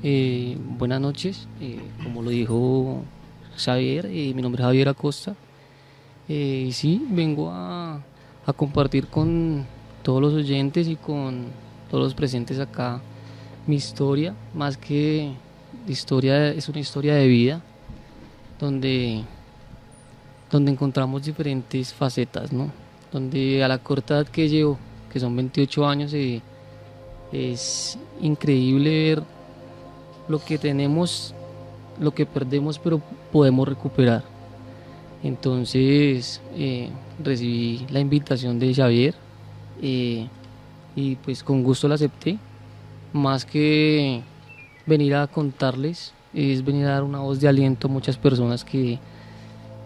Buenas noches, como lo dijo Xavier, mi nombre es Javier Acosta. Sí, vengo a compartir con todos los oyentes y con todos los presentes acá mi historia, más que historia, es una historia de vida donde, donde encontramos diferentes facetas, ¿no? Donde a la corta edad que llevo, que son 28 años, es increíble ver lo que tenemos, lo que perdemos, pero podemos recuperar. Entonces recibí la invitación de Xavier, eh, y pues con gusto la acepté. Más que venir a contarles, es venir a dar una voz de aliento a muchas personas que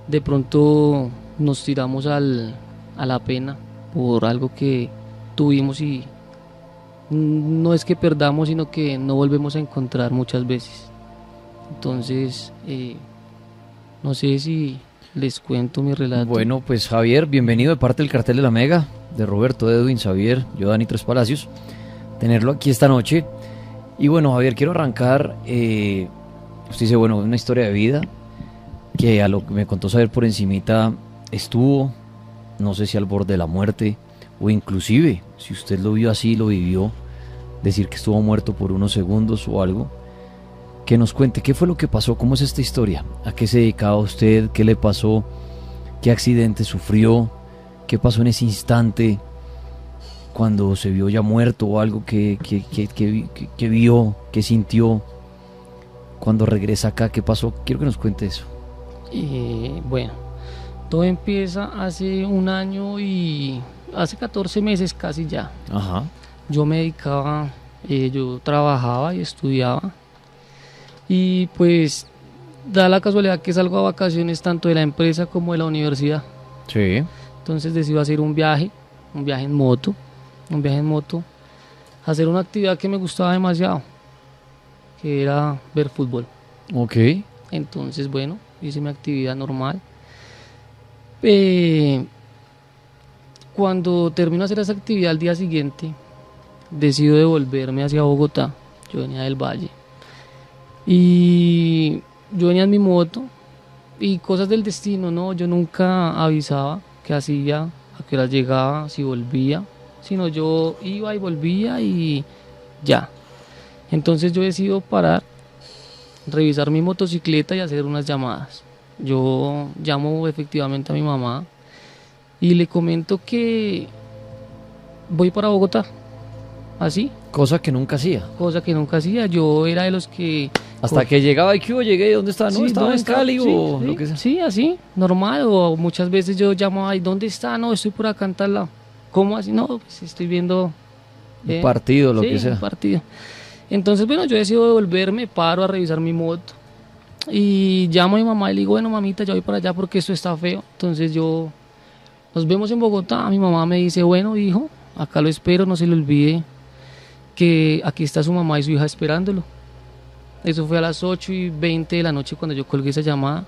de pronto nos tiramos a la pena por algo que tuvimos y no es que perdamos, sino que no volvemos a encontrar muchas veces. Entonces, no sé si les cuento mi relato. Bueno, pues Javier, bienvenido de parte del Cartel de la Mega, de Roberto, Edwin, Xavier, yo, Dani Tres Palacios, tenerlo aquí esta noche. Y bueno, Javier, quiero arrancar, usted dice, bueno, una historia de vida, que a lo que me contó Xavier por encimita, estuvo, no sé si al borde de la muerte, o inclusive, si usted lo vio así, lo vivió, decir que estuvo muerto por unos segundos o algo. Que nos cuente qué fue lo que pasó, cómo es esta historia, a qué se dedicaba usted, qué le pasó, qué accidente sufrió, qué pasó en ese instante cuando se vio ya muerto o algo que vio, que sintió cuando regresa acá, qué pasó. Quiero que nos cuente eso. Bueno, todo empieza hace un año y hace 14 meses casi ya. Ajá. Yo me dedicaba, yo trabajaba y estudiaba. Y pues da la casualidad que salgo a vacaciones tanto de la empresa como de la universidad. Sí. Entonces decido hacer un viaje en moto, hacer una actividad que me gustaba demasiado, que era ver fútbol. Ok. Entonces, bueno, hice mi actividad normal. Eh, Cuando termino de hacer esa actividad al día siguiente, decido devolverme hacia Bogotá. Yo venía del Valle. Y yo venía en mi moto y cosas del destino, ¿no? Yo nunca avisaba qué hacía, a qué hora llegaba, si volvía, sino yo iba y volvía y ya. Entonces yo decido parar, revisar mi motocicleta y hacer unas llamadas. Yo llamo efectivamente a mi mamá y le comento que voy para Bogotá, así, Cosa que nunca hacía. cosa que nunca hacía. Yo era de los que Hasta que llegaba y que hubo, llegué, ¿dónde está? No, sí, estaba ¿dónde en está? Cali Sí, o sí, lo que sea. sí, así, normal. O muchas veces yo llamaba, ¿y dónde está? No, estoy por acá en tal lado. ¿Cómo así? No, pues estoy viendo Un partido, lo sí, que sea. un partido. Entonces, bueno, yo decido devolverme, paro a revisar mi moto y llamo a mi mamá y le digo, bueno, mamita, ya voy para allá porque esto está feo. Entonces nos vemos en Bogotá. Mi mamá me dice, bueno, hijo, acá lo espero, no se le olvide que aquí está su mamá y su hija esperándolo. Eso fue a las 8:20 de la noche cuando yo colgué esa llamada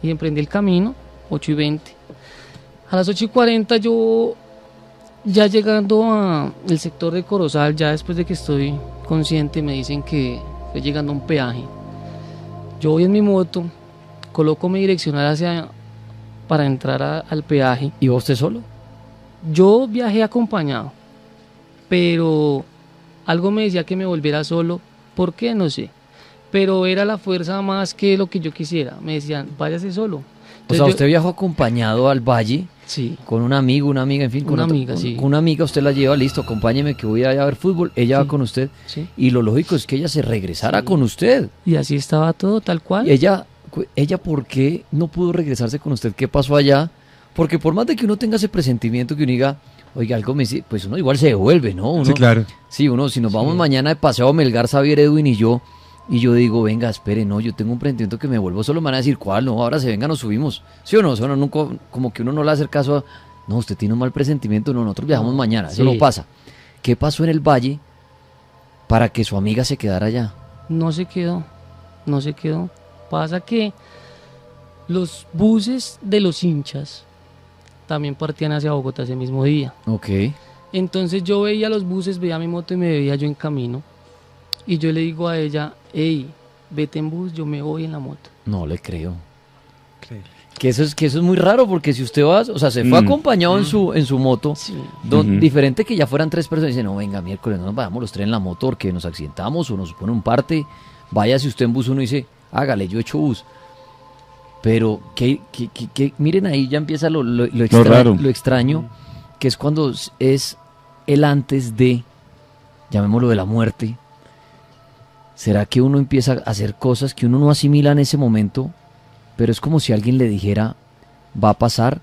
y emprendí el camino, 8:20. A las 8:40 yo, ya llegando a el sector de Corozal, ya después de que estoy consciente, me dicen que estoy llegando a un peaje. Yo voy en mi moto, coloco mi direccional para entrar al peaje. ¿Y vos usted solo? Yo viajé acompañado, pero algo me decía que me volviera solo. ¿Por qué? No sé. Pero era la fuerza más que lo que yo quisiera. Me decían, váyase solo. O sea, usted viajó acompañado al valle Sí, con un amigo, una amiga, en fin, con una otra- amiga, con- sí. con una amiga usted la lleva, listo, acompáñeme que voy a ir a ver fútbol, ella va Sí. con usted Sí. y lo lógico es que ella se regresara Sí. con usted. Y así estaba todo, tal cual. Y ella, ¿por qué no pudo regresarse con usted? ¿Qué pasó allá? Porque por más de que uno tenga ese presentimiento que uno diga, oiga, algo me dice, pues uno igual se devuelve, ¿no? Uno, Sí, claro. sí, uno, si nos vamos Sí. mañana de paseo a Melgar, Xavier, Edwin y yo digo, venga, espere, no, yo tengo un presentimiento que me vuelvo, solo me van a decir, ¿cuál? No, ahora se venga, nos subimos. ¿Sí o no? Eso no, nunca, como que uno no le hace caso a, no, usted tiene un mal presentimiento, no, nosotros viajamos No, mañana, eso sí. no pasa. ¿Qué pasó en el valle para que su amiga se quedara allá? No se quedó, no se quedó. Pasa que los buses de los hinchas también partían hacia Bogotá ese mismo día. Ok. Entonces yo veía los buses, veía mi moto y me veía yo en camino. Y yo le digo a ella, hey, vete en bus, yo me voy en la moto. No le creo. Increíble. Que eso es muy raro, porque si usted va, o sea, se fue acompañado en su moto, Sí. diferente que ya fueran 3 personas, y dice, no, venga, miércoles, no nos vayamos los 3 en la moto porque nos accidentamos o nos pone un parte, váyase usted en bus, uno dice, hágale, yo echo bus. Pero miren, ahí ya empieza lo raro. lo extraño, que es cuando es el antes de, llamémoslo, de la muerte. ¿Será que uno empieza a hacer cosas que uno no asimila en ese momento, pero es como si alguien le dijera, va a pasar?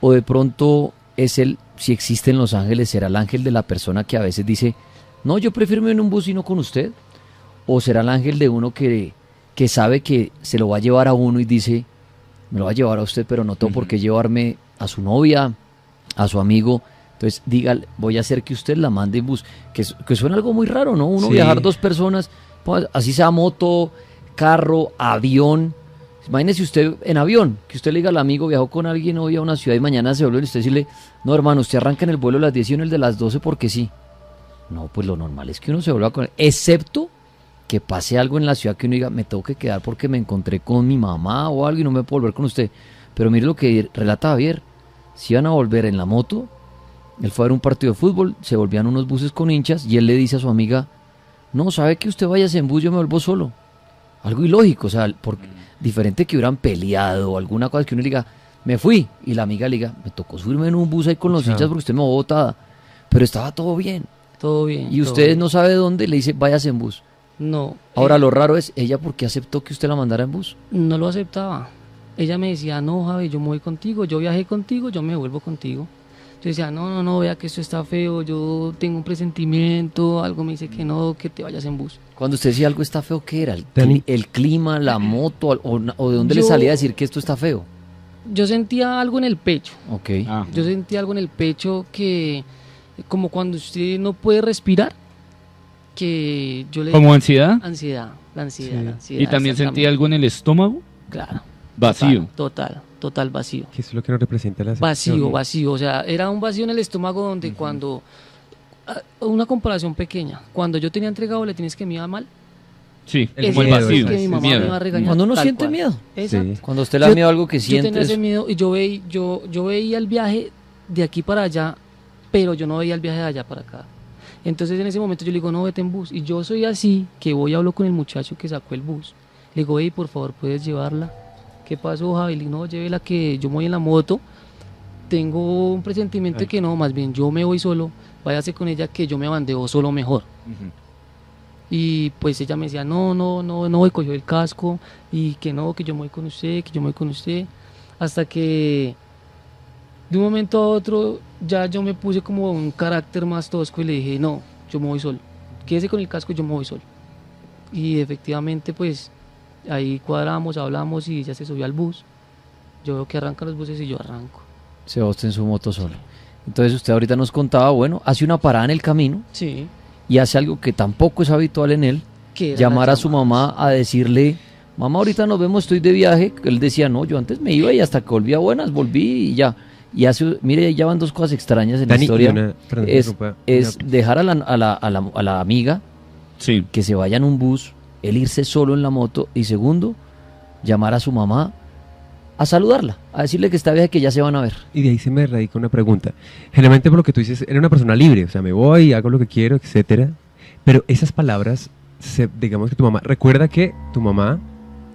O de pronto es si existe en Los Ángeles, será el ángel de la persona que a veces dice, no, yo prefiero irme en un bus y no con usted. O será el ángel de uno que sabe que se lo va a llevar a uno y dice, me lo va a llevar a usted, pero no tengo por qué llevarme a su novia, a su amigo. Entonces, dígale, voy a hacer que usted la mande en bus. Que suena algo muy raro, ¿no? Uno Sí. viajar 2 personas, pues, así sea moto, carro, avión. Imagínese usted en avión, que usted le diga al amigo, viajó con alguien hoy a una ciudad y mañana se vuelve y usted decirle, no, hermano, usted arranca en el vuelo a las 10 y en el de las 12 porque sí. No, pues lo normal es que uno se vuelva con él, excepto que pase algo en la ciudad que uno diga, me tengo que quedar porque me encontré con mi mamá o algo y no me puedo volver con usted. Pero mire lo que relata Javier, si iban a volver en la moto, él fue a ver un partido de fútbol, se volvían unos buses con hinchas y él le dice a su amiga, no, sabe que usted vaya en bus, yo me vuelvo solo. Algo ilógico, o sea, diferente que hubieran peleado o alguna cosa que uno le diga, me fui, y la amiga le diga, me tocó subirme en un bus ahí con los hinchas porque usted me botó botada, pero estaba todo bien. Todo bien. Y todo usted bien. no sabe dónde, le dice, váyase en bus. No. Ahora, lo raro es, ¿ella por qué aceptó que usted la mandara en bus? No lo aceptaba. Ella me decía, no, Javi, yo me voy contigo, yo viajé contigo, yo me vuelvo contigo. Yo decía, no, vea que esto está feo, yo tengo un presentimiento, algo me dice que no, que te vayas en bus. Cuando usted decía algo está feo, ¿qué era? Dani. El clima, la moto, o de dónde le Yo- salía a decir que esto está feo? Yo sentía algo en el pecho, Ok. Ah. yo sentía algo en el pecho que, como cuando usted no puede respirar, que yo le... ¿Como ansiedad? Ansiedad, la ansiedad, Sí. la ansiedad. ¿Y también sentía exactamente. algo en el estómago? Claro. Vacío. Total vacío. Que eso es lo que nos representa la Vacío, aceptación. vacío, o sea, era un vacío en el estómago donde cuando, una comparación pequeña, cuando yo tenía entregado boletines que me iba mal, Sí, El como el miedo, vacío. que mi el mamá miedo. me iba a regañar. Cuando uno tal siente cual. miedo. Exacto. Sí. Cuando usted le da miedo a algo que Yo tenía sientes. ese miedo y yo veía el viaje de aquí para allá, pero yo no veía el viaje de allá para acá. Entonces en ese momento yo le digo, no, vete en bus. Y yo soy así, que voy a hablar con el muchacho que sacó el bus. Le digo, hey, por favor, ¿puedes llevarla? ¿Qué pasó, Javi? Le digo, no, llévela que yo me voy en la moto. Tengo un presentimiento de que no, más bien yo me voy solo. Váyase con ella que yo me bandeo solo mejor. Ujú. Y pues ella me decía, no, y cogió el casco y que no, que yo me voy con usted, que yo me voy con usted. Hasta que de un momento a otro ya yo me puse como un carácter más tosco y le dije, no, yo me voy solo. Quédese con el casco y yo me voy solo. Y efectivamente pues ahí cuadramos, hablamos y ella se subió al bus. Yo veo que arrancan los buses y yo arranco. Se va usted en su moto solo. Entonces usted ahorita nos contaba, bueno, hace una parada en el camino Sí. y hace algo que tampoco es habitual en él, Que era llamar la a su llamada. mamá a decirle, mamá, ahorita nos vemos, estoy de viaje. Él decía, no, yo antes me iba y hasta que volví a buenas, volví y ya. Y hace, mire, ya van 2 cosas extrañas en la Dani, historia. perdón, que es interrumpa, es una- dejar a la amiga Sí. que se vaya en un bus, él irse solo en la moto, y segundo, llamar a su mamá a saludarla, a decirle que está viaje, que ya se van a ver. Y de ahí se me radica una pregunta. Generalmente por lo que tú dices, era una persona libre, o sea, me voy, hago lo que quiero, etcétera. Pero esas palabras, digamos que tu mamá, recuerda que tu mamá,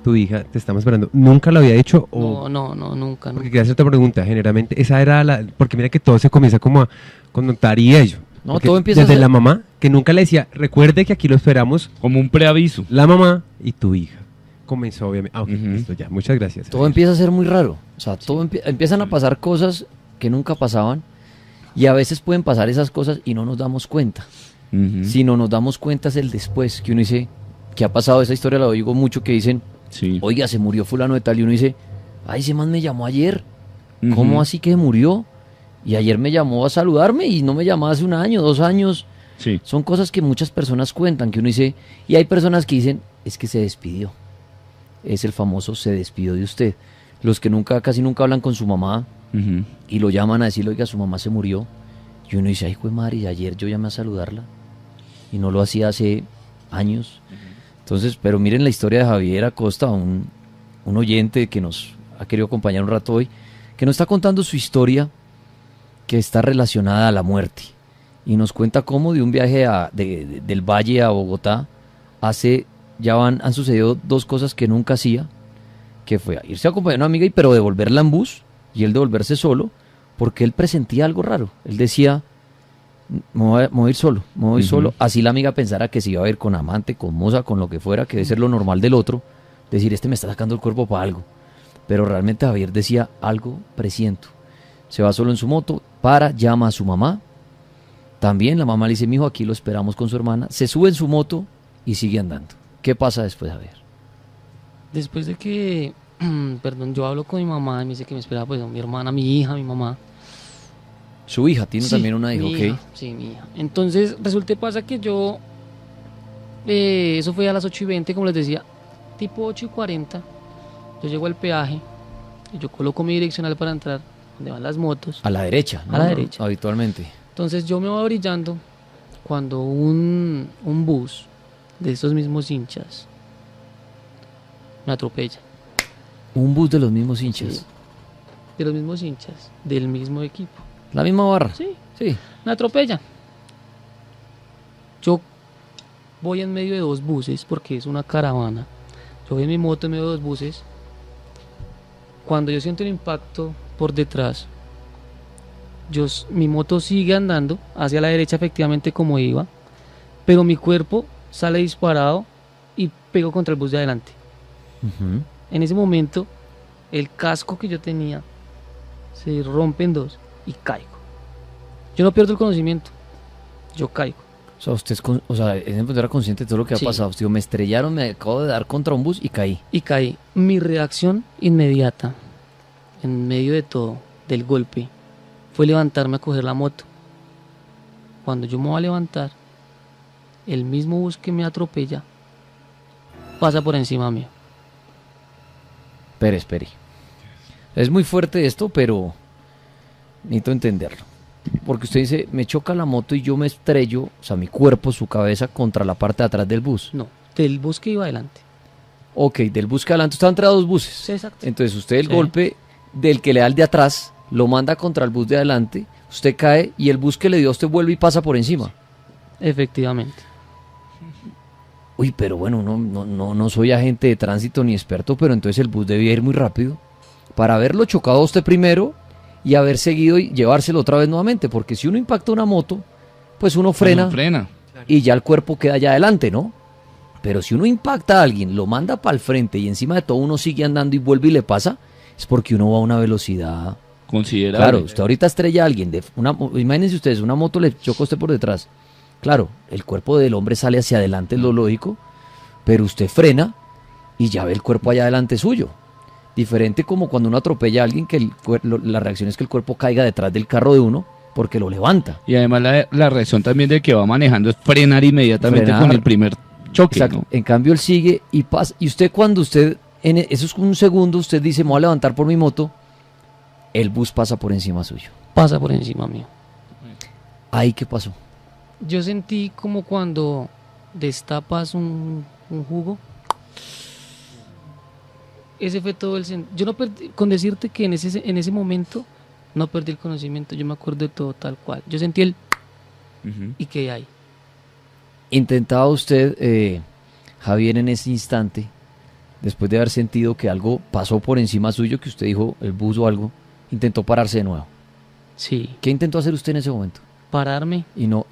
tu hija, te estamos esperando, ¿nunca lo había dicho? O, No, nunca. porque quería hacerte otra pregunta, generalmente, esa era la, porque mira que todo se comienza como a connotar y ello. No, Porque todo empieza a desde ser- la mamá, que nunca le decía, recuerde que aquí lo esperamos, Como un preaviso. la mamá y tu hija. Comenzó, obviamente. Ah, ok, Ujú. listo, ya, muchas gracias. Todo empieza a ser muy raro. O sea, todo empiezan a pasar cosas que nunca pasaban, y a veces pueden pasar esas cosas y no nos damos cuenta. Ujú. Si no nos damos cuenta es el después, que uno dice, ¿qué ha pasado? Esa historia la oigo mucho, que dicen, Sí. oiga, se murió fulano de tal, y uno dice, ay, ese man me llamó ayer, Ujú. ¿cómo así que murió? Y ayer me llamó a saludarme y no me llamó hace 1 año, 2 años. Sí. Son cosas que muchas personas cuentan, que uno dice, y hay personas que dicen, es que se despidió. Es el famoso se despidió de usted. Los que casi nunca hablan con su mamá Ujú. y lo llaman a decirle, oiga, su mamá se murió. Y uno dice, ay, jue madre, y ayer yo llamé a saludarla. Y no lo hacía hace años. Entonces, pero miren la historia de Javier Acosta, un oyente que nos ha querido acompañar un rato hoy, que nos está contando su historia que está relacionada a la muerte. Y nos cuenta cómo de un viaje del Valle a Bogotá, han sucedido 2 cosas que nunca hacía, que fue irse a acompañar a una amiga, pero devolverla en bus, y él devolverse solo, porque él presentía algo raro. Él decía, me voy a ir solo, así la amiga pensara que se iba a ir con amante, con moza, con lo que fuera, que debe ser lo normal del otro, decir, este me está sacando el cuerpo para algo. Pero realmente Javier decía, algo presiento. Se va solo en su moto, llama a su mamá. También la mamá le dice, mijo, aquí lo esperamos con su hermana. Se sube en su moto y sigue andando. ¿Qué pasa después, Javier? Después de que, perdón, yo hablo con mi mamá y me dice que me espera pues mi hermana, mi hija, mi mamá. Su hija, tiene Sí, también una hija, mi ¿ok? hija, sí, mi hija. Entonces, resulta y pasa que yo, eso fue a las 8:20, como les decía, tipo 8:40, yo llego al peaje y yo coloco mi direccional para entrar, donde van las motos. A la derecha, ¿no? A la derecha. Habitualmente. Entonces yo me voy brillando cuando un bus de esos mismos hinchas me atropella. Un bus de los mismos hinchas. Sí, de los mismos hinchas, del mismo equipo. La misma barra. Sí, Sí. me atropella. Yo voy en medio de 2 buses porque es una caravana. Yo voy en mi moto en medio de 2 buses. Cuando yo siento el impacto por detrás, mi moto sigue andando hacia la derecha efectivamente como iba, pero mi cuerpo sale disparado y pego contra el bus de adelante. Ujú. En ese momento, el casco que yo tenía se rompe en 2 y caigo. Yo no pierdo el conocimiento, yo caigo. O sea, usted en ese momento era consciente de todo lo que ha Sí. pasado. Usted dijo, me estrellaron, me acabo de dar contra un bus y caí. Y caí. Mi reacción inmediata, en medio de todo, del golpe, fue levantarme a coger la moto. Cuando yo me voy a levantar, el mismo bus que me atropella pasa por encima mío. Espere. Es muy fuerte esto, pero necesito entenderlo. Porque usted dice, me choca la moto y yo me estrello, o sea, mi cuerpo, su cabeza, contra la parte de atrás del bus. No, del bus que iba adelante. Ok, del bus que adelante, usted entre 2 buses. Sí, exacto. Entonces usted el Sí. golpe del que le da el de atrás, lo manda contra el bus de adelante, usted cae y el bus que le dio a usted vuelve y pasa por encima. Efectivamente. Uy, pero bueno, no soy agente de tránsito ni experto, pero entonces el bus debía ir muy rápido para haberlo chocado a usted primero y haber seguido y llevárselo otra vez nuevamente, porque si uno impacta una moto, pues uno frena No frena. y ya el cuerpo queda allá adelante, ¿no? Pero si uno impacta a alguien, lo manda para el frente y encima de todo uno sigue andando y vuelve y le pasa, es porque uno va a una velocidad. Considerable. Claro, usted ahorita estrella a alguien, imagínense ustedes, una moto le choca a usted por detrás. Claro, el cuerpo del hombre sale hacia adelante, es lo lógico, pero usted frena y ya ve el cuerpo allá adelante suyo. Diferente como cuando uno atropella a alguien, que la reacción es que el cuerpo caiga detrás del carro de uno porque lo levanta. Y además la reacción también de que va manejando es frenar inmediatamente Frenar. con el primer choque. Exacto. ¿No? En cambio él sigue y pasa. Y usted cuando eso es un segundo, usted dice, me voy a levantar por mi moto, el bus pasa por encima suyo. Pasa por encima mío. ¿Ahí qué pasó? Yo sentí como cuando destapas un jugo. Ese fue todo el yo no perdí, con decirte que en ese momento no perdí el conocimiento, yo me acuerdo de todo tal cual. Yo sentí el Ujú. y qué hay. ¿Intentaba usted, Javier, en ese instante, después de haber sentido que algo pasó por encima suyo, que usted dijo el bus o algo, intentó pararse de nuevo? Sí, ¿Qué intentó hacer usted en ese momento? pararme. Y no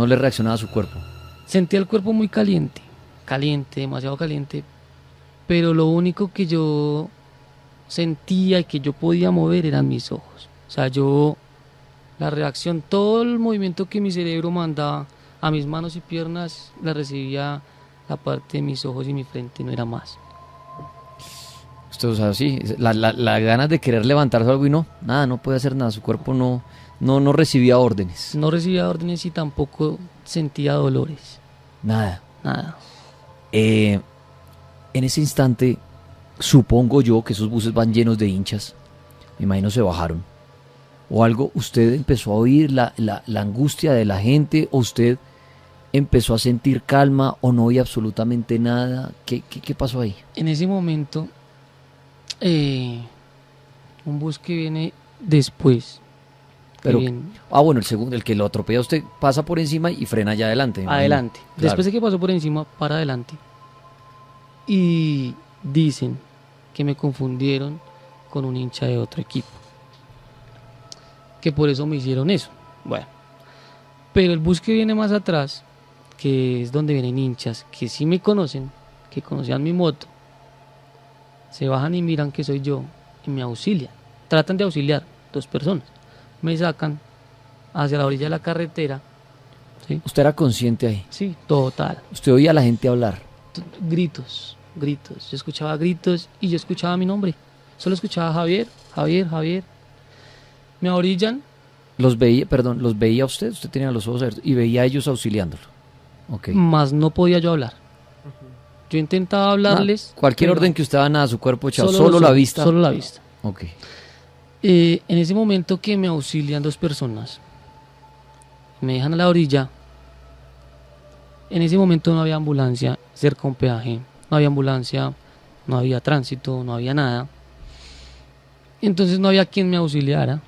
le reaccionaba a su cuerpo. Sentía el cuerpo muy caliente, demasiado caliente, pero lo único que yo sentía y que yo podía mover eran mis ojos. O sea, la reacción, todo el movimiento que mi cerebro mandaba a mis manos y piernas, la recibía la parte de mis ojos y mi frente, no era más. Usted, o sea, sí, la ganas de querer levantarse algo y no puede hacer nada, su cuerpo no recibía órdenes, No recibía órdenes y tampoco sentía dolores, nada. nada. En ese instante, supongo yo que esos buses van llenos de hinchas, me imagino se bajaron, o algo, usted empezó a oír la angustia de la gente, o usted empezó a sentir calma o no vi absolutamente nada? ¿Qué pasó ahí? En ese momento, un bus que viene después. que Pero, viene bueno, el segundo, el que lo atropella a usted pasa por encima y frena allá adelante. me imagino. adelante. Claro. Después de que pasó por encima, para adelante. Y dicen que me confundieron con un hincha de otro equipo. Que por eso me hicieron eso. Bueno. Pero el bus que viene más atrás, que es donde vienen hinchas, que sí me conocen, que conocían mi moto, se bajan y miran que soy yo y me auxilian. Tratan de auxiliar 2 personas. Me sacan hacia la orilla de la carretera. ¿Sí? ¿Usted era consciente ahí? Sí, total. ¿Usted oía a la gente hablar? Gritos. Yo escuchaba gritos y yo escuchaba mi nombre. Solo escuchaba Javier, Javier, Javier. Me orillan. ¿Los veía usted? Usted tenía los ojos abiertos y veía a ellos auxiliándolo. Ok. Más no podía yo hablar. Yo intentaba hablarles. Cualquier pero orden que usted haga a su cuerpo echado, los solo la ojos, vista. Solo la vista. Ok. En ese momento que me auxilian 2 personas, me dejan a la orilla. En ese momento no había ambulancia cerca de un peaje, no había ambulancia, no había tránsito, no había nada. Entonces no había quien me auxiliara.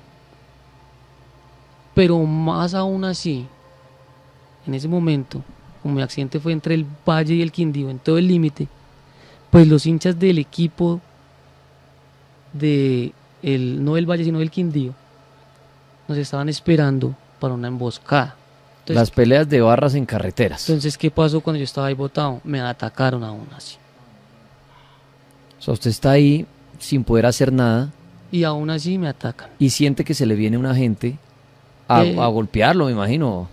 Pero más aún así, en ese momento, como mi accidente fue entre el Valle y el Quindío, en todo el límite, pues los hinchas del equipo no del Valle sino del Quindío, nos estaban esperando para una emboscada. Las peleas de barras en carreteras. Entonces, ¿qué pasó cuando yo estaba ahí botado? Me atacaron aún así. O sea, usted está ahí sin poder hacer nada Y aún así me atacan. y siente que se le viene una gente a golpearlo, me imagino.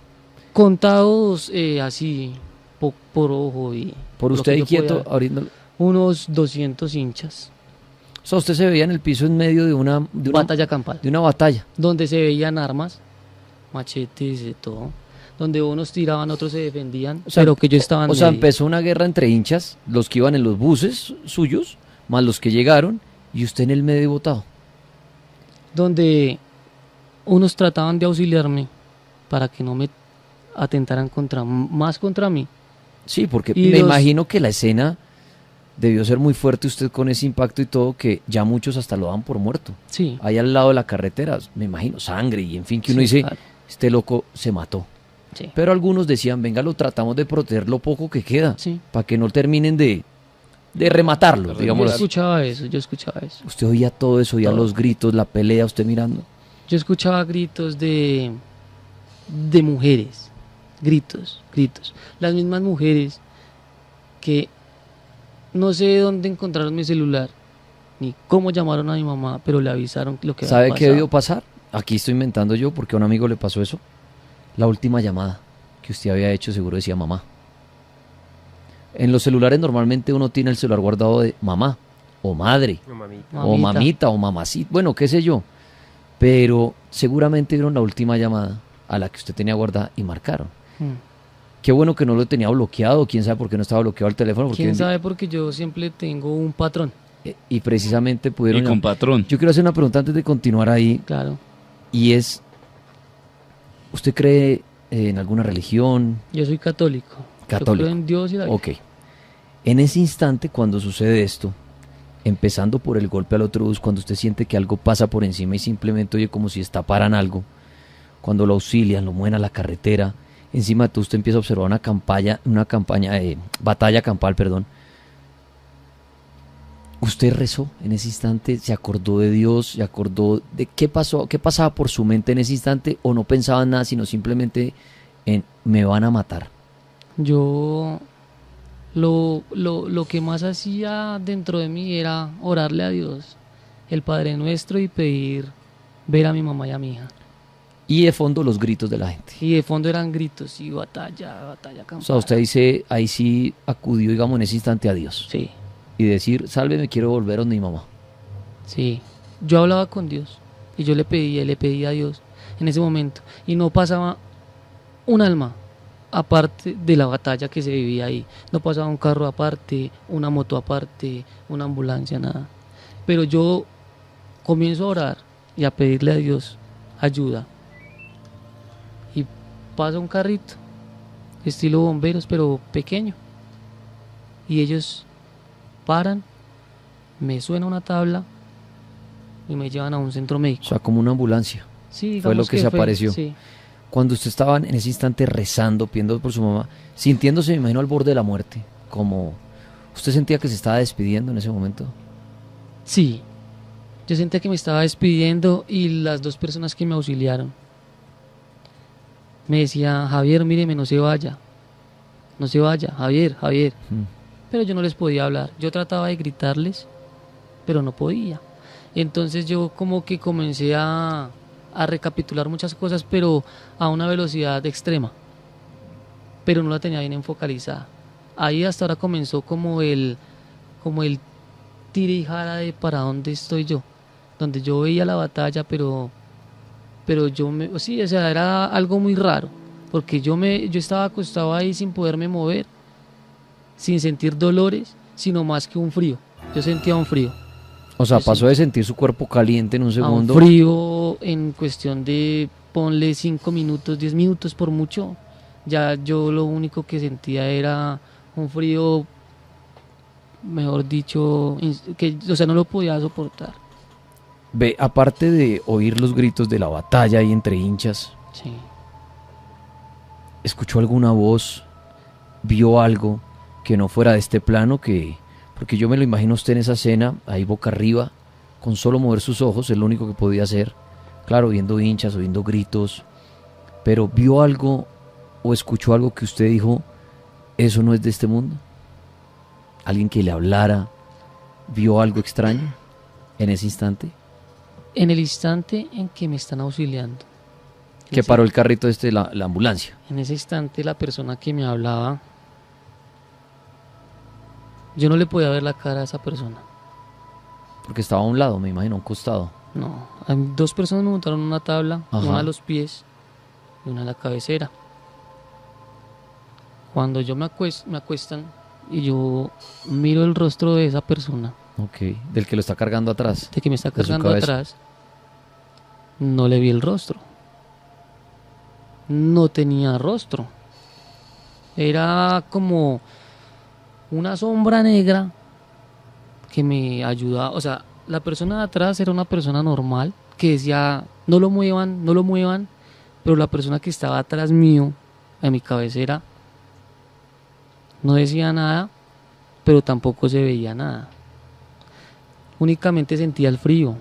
Contados así, por ojo y... Por lo usted que ahí yo quieto, podía- ahorita. Unos 200 hinchas. O sea, usted se veía en el piso en medio de una Batalla campal. de una batalla. Donde se veían armas, machetes y todo. Donde unos tiraban, otros se defendían. O sea, pero que yo estaba en O sea, medio. empezó una guerra entre hinchas, los que iban en los buses suyos, más los que llegaron, y usted en el medio botado. Donde unos trataban de auxiliarme para que no me atentaran más contra mí. Sí, porque Y me los- imagino que la escena debió ser muy fuerte usted con ese impacto y todo, que ya muchos hasta lo dan por muerto. Sí. Ahí al lado de la carretera, me imagino, sangre y en fin, que uno Sí, dice, claro. este loco se mató. Sí. Pero algunos decían, venga, lo tratamos de proteger lo poco que queda, Sí. para que no terminen de rematarlo, Yo digamos. escuchaba eso. Usted oía todo eso, oía Todo. los gritos, la pelea, usted mirando. Yo escuchaba gritos de mujeres, gritos. Las mismas mujeres que no sé dónde encontraron mi celular, ni cómo llamaron a mi mamá, pero le avisaron lo que ¿Sabe había qué pasado. debió pasar? Aquí estoy inventando yo porque a un amigo le pasó eso. La última llamada que usted había hecho seguro decía mamá. En los celulares normalmente uno tiene el celular guardado de mamá o madre o mamita o mamacita, bueno, qué sé yo. Pero seguramente vieron la última llamada a la que usted tenía guardada y marcaron. Mm. Qué bueno que no lo tenía bloqueado, quién sabe por qué no estaba bloqueado el teléfono. Porque ¿Quién sabe? Porque yo siempre tengo un patrón, y precisamente pudieron... Y con patrón. Yo quiero hacer una pregunta antes de continuar ahí, claro. y es, ¿usted cree en alguna religión? Yo soy católico. Católico. Yo creo en Dios y la Ok. En ese instante, cuando sucede esto, empezando por el golpe al otro bus, cuando usted siente que algo pasa por encima y simplemente oye como si estaparan algo, cuando lo auxilian, lo mueven a la carretera, encima de todo usted empieza a observar una campaña de batalla campal, perdón. ¿Usted rezó en ese instante? ¿Se acordó de Dios? ¿Se acordó de qué pasó? ¿Qué pasaba por su mente en ese instante? ¿O no pensaba en nada, sino simplemente en me van a matar? Yo lo que más hacía dentro de mí era orarle a Dios, el Padre Nuestro, y pedir ver a mi mamá y a mi hija. Y de fondo los gritos de la gente. Y de fondo eran gritos y batalla campal. O sea, usted dice, ahí sí acudió, digamos, en ese instante a Dios. Sí, Y decir, sálveme, quiero volver donde mi mamá. sí. Yo hablaba con Dios y yo le pedía a Dios en ese momento. Y no pasaba un alma aparte de la batalla que se vivía ahí. No pasaba un carro aparte, una moto aparte, una ambulancia, nada. Pero yo comienzo a orar y a pedirle a Dios ayuda. Y pasa un carrito estilo bomberos, pero pequeño. Y ellos paran, me suena una tabla y me llevan a un centro O médico. sea, como una ambulancia. Sí, fue lo digamos que se apareció. Sí. Cuando usted estaba en ese instante rezando, pidiendo por su mamá, sintiéndose, me imagino, al borde de la muerte, como usted sentía que se estaba despidiendo en ese momento. Sí, yo sentía que me estaba despidiendo y las dos personas que me auxiliaron me decían: Javier, míreme, no se vaya, Javier, Javier. Pero yo no les podía hablar, yo trataba de gritarles, pero no podía. Entonces yo como que comencé a recapitular muchas cosas, pero a una velocidad extrema, pero no la tenía bien enfocalizada. Ahí hasta ahora comenzó como el tire y jara de para dónde estoy yo, donde yo veía la batalla, pero sí, o sea, era algo muy raro, porque yo estaba acostado ahí sin poderme mover, sin sentir dolores, sino más que un frío. Yo sentía un frío. O sea, Yo pasó de sentir su cuerpo caliente en un a un segundo. frío en cuestión de, ponle 5 minutos, 10 minutos por mucho. Ya yo lo único que sentía era un frío, mejor dicho, que, o sea, no lo podía soportar. Ve, aparte de oír los gritos de la batalla ahí entre hinchas, Sí. ¿escuchó alguna voz? ¿Vio algo que no fuera de este plano? Porque yo me lo imagino a usted en esa escena, ahí boca arriba, con solo mover sus ojos, es lo único que podía hacer. Claro, viendo hinchas, oyendo gritos. Pero ¿vio algo o escuchó algo que usted dijo, eso no es de este mundo? ¿Alguien que le hablara? ¿Vio algo extraño en ese instante? En el instante en que me están auxiliando. Que paró el carrito la ambulancia. En ese instante la persona que me hablaba, yo no le podía ver la cara a esa persona. Porque estaba a un lado, me imagino, a un costado. No, dos personas me montaron una tabla, Ajá. una a los pies y una a la cabecera. Cuando yo me acuestan y yo miro el rostro de esa persona, Ok, del que lo está cargando atrás. de que me está De su cargando cabeza. atrás, no le vi el rostro. No tenía rostro. Era como una sombra negra que me ayudaba. O sea, la persona de atrás era una persona normal que decía: no lo muevan, no lo muevan. Pero la persona que estaba atrás mío, a mi cabecera, no decía nada, pero tampoco se veía nada. Únicamente sentía el frío.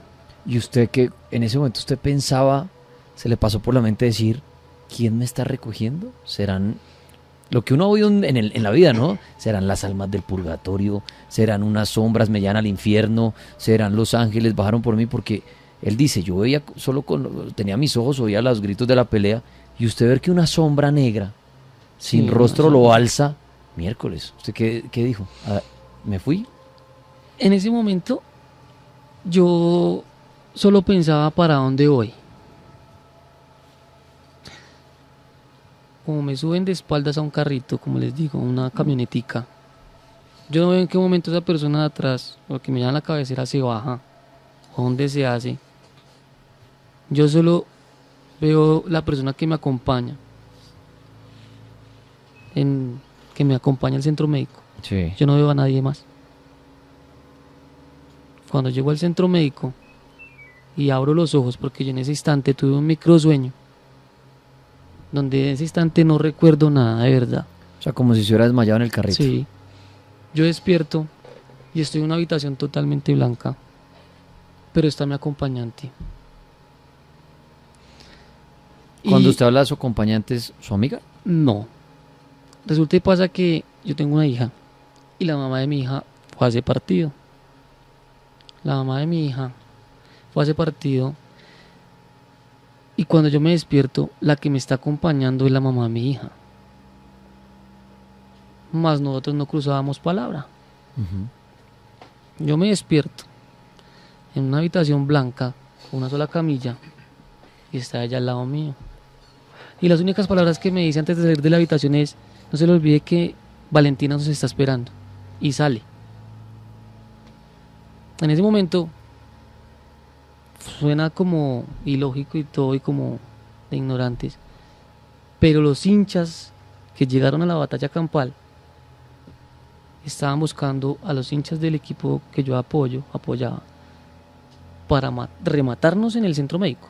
Y usted, que en ese momento usted pensaba, se le pasó por la mente decir, ¿quién me está recogiendo? ¿Serán lo que uno ha oído en la vida, ¿no? ¿Serán las almas del purgatorio? ¿Serán unas sombras, me llevan al infierno? ¿Serán los ángeles, bajaron por mí? Porque él dice, yo veía tenía mis ojos, oía los gritos de la pelea, y usted ver que una sombra negra, sin Sí, rostro, una lo sombra. alza. Miércoles, ¿usted qué dijo? Ah, ¿me fui? En ese momento yo solo pensaba: ¿para dónde voy? Como me suben de espaldas a un carrito, como les digo, una camionetica, yo no veo en qué momento esa persona de atrás, o que me llama la cabecera, se baja, o dónde se hace. Yo solo veo la persona que me acompaña, que me acompaña al centro médico. Sí. Yo no veo a nadie más. Cuando llego al centro médico y abro los ojos, porque yo en ese instante tuve un microsueño, donde en ese instante no recuerdo nada de verdad. O sea, como si se hubiera desmayado en el carrito. Sí. Yo despierto y estoy en una habitación totalmente blanca, pero está mi acompañante. Cuando Y usted habla de su acompañante, ¿es su amiga? no. Resulta y pasa que yo tengo una hija y la mamá de mi hija fue a ese partido. La mamá de mi hija fue a ese partido y cuando yo me despierto, la que me está acompañando es la mamá de mi hija. Más nosotros no cruzábamos palabra. Yo me despierto en una habitación blanca con una sola camilla y está ella al lado mío. Y las únicas palabras que me dice antes de salir de la habitación es: no se le olvide que Valentina nos está esperando. Y sale. En ese momento suena como ilógico y todo y como de ignorantes, pero los hinchas que llegaron a la batalla campal estaban buscando a los hinchas del equipo que yo apoyaba, para rematarnos en el centro médico.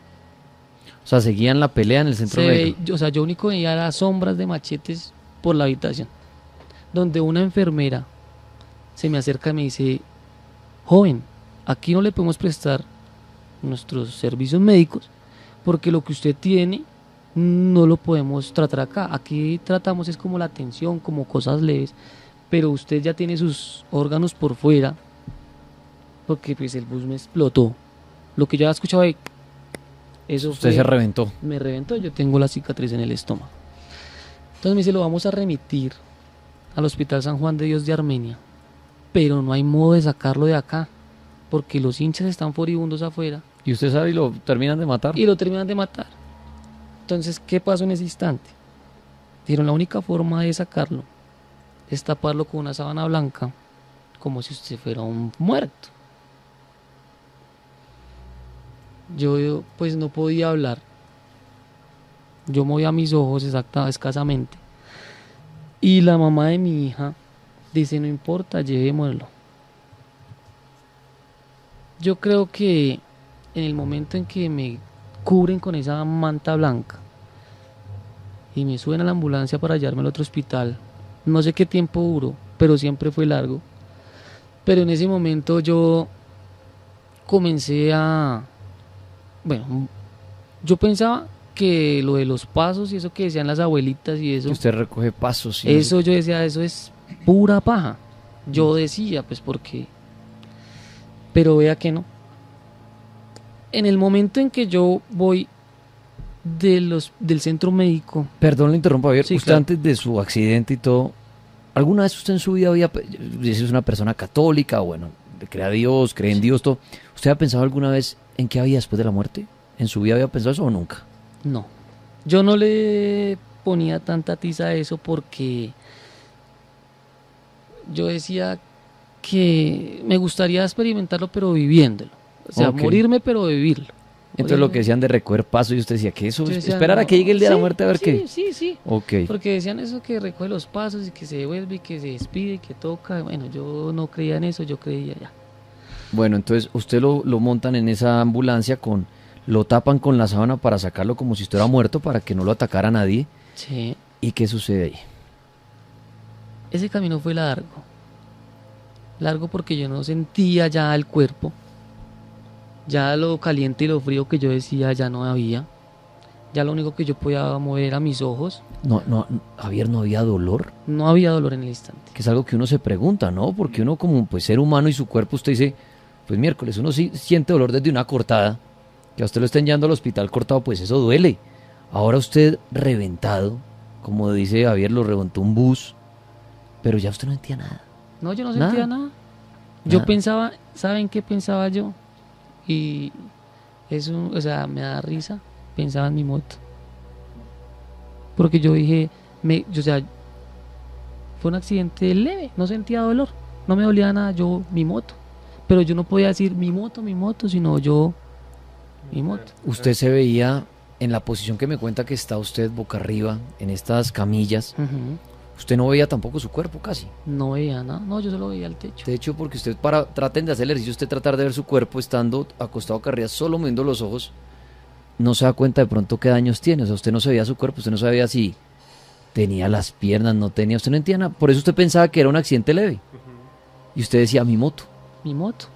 O sea, seguían la pelea en el centro médico. Yo único veía las sombras de machetes por la habitación, donde una enfermera se me acerca y me dice: joven, aquí no le podemos prestar nuestros servicios médicos porque lo que usted tiene no lo podemos tratar acá. Aquí tratamos es como la tensión, como cosas leves, pero usted ya tiene sus órganos por fuera, porque pues el bus me explotó. Lo que yo había escuchado ahí, eso Usted se reventó. me reventó. Yo tengo la cicatriz en el estómago. Entonces me dice: lo vamos a remitir al Hospital San Juan de Dios de Armenia, pero no hay modo de sacarlo de acá porque los hinchas están furibundos afuera Y usted sabe y lo terminan de matar. y lo terminan de matar. Entonces, ¿qué pasó en ese instante? Dijeron: la única forma de sacarlo es taparlo con una sábana blanca, como si usted fuera un muerto. Yo pues no podía hablar. Yo movía mis ojos escasamente. Y la mamá de mi hija dice: no importa, llevémoslo. Yo creo que en el momento en que me cubren con esa manta blanca y me suben a la ambulancia para llevarme al otro hospital, no sé qué tiempo duró, pero siempre fue largo. Pero en ese momento yo comencé yo pensaba que lo de los pasos y eso que decían las abuelitas y eso, Que usted recoge pasos. Y eso yo decía, eso es pura paja. Yo decía, pues porque... Pero vea que no. En el momento en que yo voy del centro médico... Perdón, le interrumpo, Javier. Sí, Usted claro. antes de su accidente y todo, ¿alguna vez usted en su vida es una persona católica, bueno, cree a Dios, cree en Dios, todo? ¿Usted ha pensado alguna vez en qué había después de la muerte? ¿En su vida había pensado eso o nunca? No. Yo no le ponía tanta tiza a eso porque yo decía que me gustaría experimentarlo pero viviéndolo. O sea, Ok. morirme pero vivirlo. Entonces lo que decían de recoger pasos y usted decía que eso, Yo decía, esperar a no, que llegue el día de sí, la muerte a ver sí, qué. Sí. Ok. Porque decían eso, que recoge los pasos y que se devuelve y que se despide y que toca. Bueno, yo no creía en eso, yo creía ya. Bueno, entonces usted lo montan en esa ambulancia lo tapan con la sábana para sacarlo como si estuviera muerto para que no lo atacara nadie. Sí. ¿Y qué sucede ahí? Ese camino fue largo. Largo porque yo no sentía ya el cuerpo. Ya lo caliente y lo frío que yo decía ya no había. Ya lo único que yo podía mover era mis ojos. No, Javier, no había dolor, No había dolor en el instante. que es algo que uno se pregunta, ¿no? Porque uno como pues ser humano y su cuerpo, usted dice, pues miércoles, uno sí siente dolor desde una cortada, que a usted lo estén llevando al hospital cortado, pues eso duele. Ahora usted reventado, como dice Javier, lo reventó un bus, pero ya usted no sentía nada. No, yo no Nada. sentía nada. Yo Nada. pensaba, ¿saben qué pensaba yo? Y eso, o sea, me da risa. Pensaba en mi moto. Porque yo dije, o sea, fue un accidente leve, no sentía dolor, no me dolía nada, mi moto. Pero yo no podía decir mi moto, sino mi moto. Usted se veía en la posición que me cuenta que está usted boca arriba, en estas camillas. Ujú. Usted no veía tampoco su cuerpo casi. No veía nada, no, yo solo veía el techo. De hecho, porque usted traten de hacer el ejercicio, usted tratar de ver su cuerpo estando acostado acá arriba, solo moviendo los ojos, no se da cuenta de pronto qué daños tiene. O sea, usted no se veía su cuerpo, usted no sabía si tenía las piernas, no tenía, usted no entendía nada. Por eso usted pensaba que era un accidente leve. Y usted decía, mi moto. Mi moto.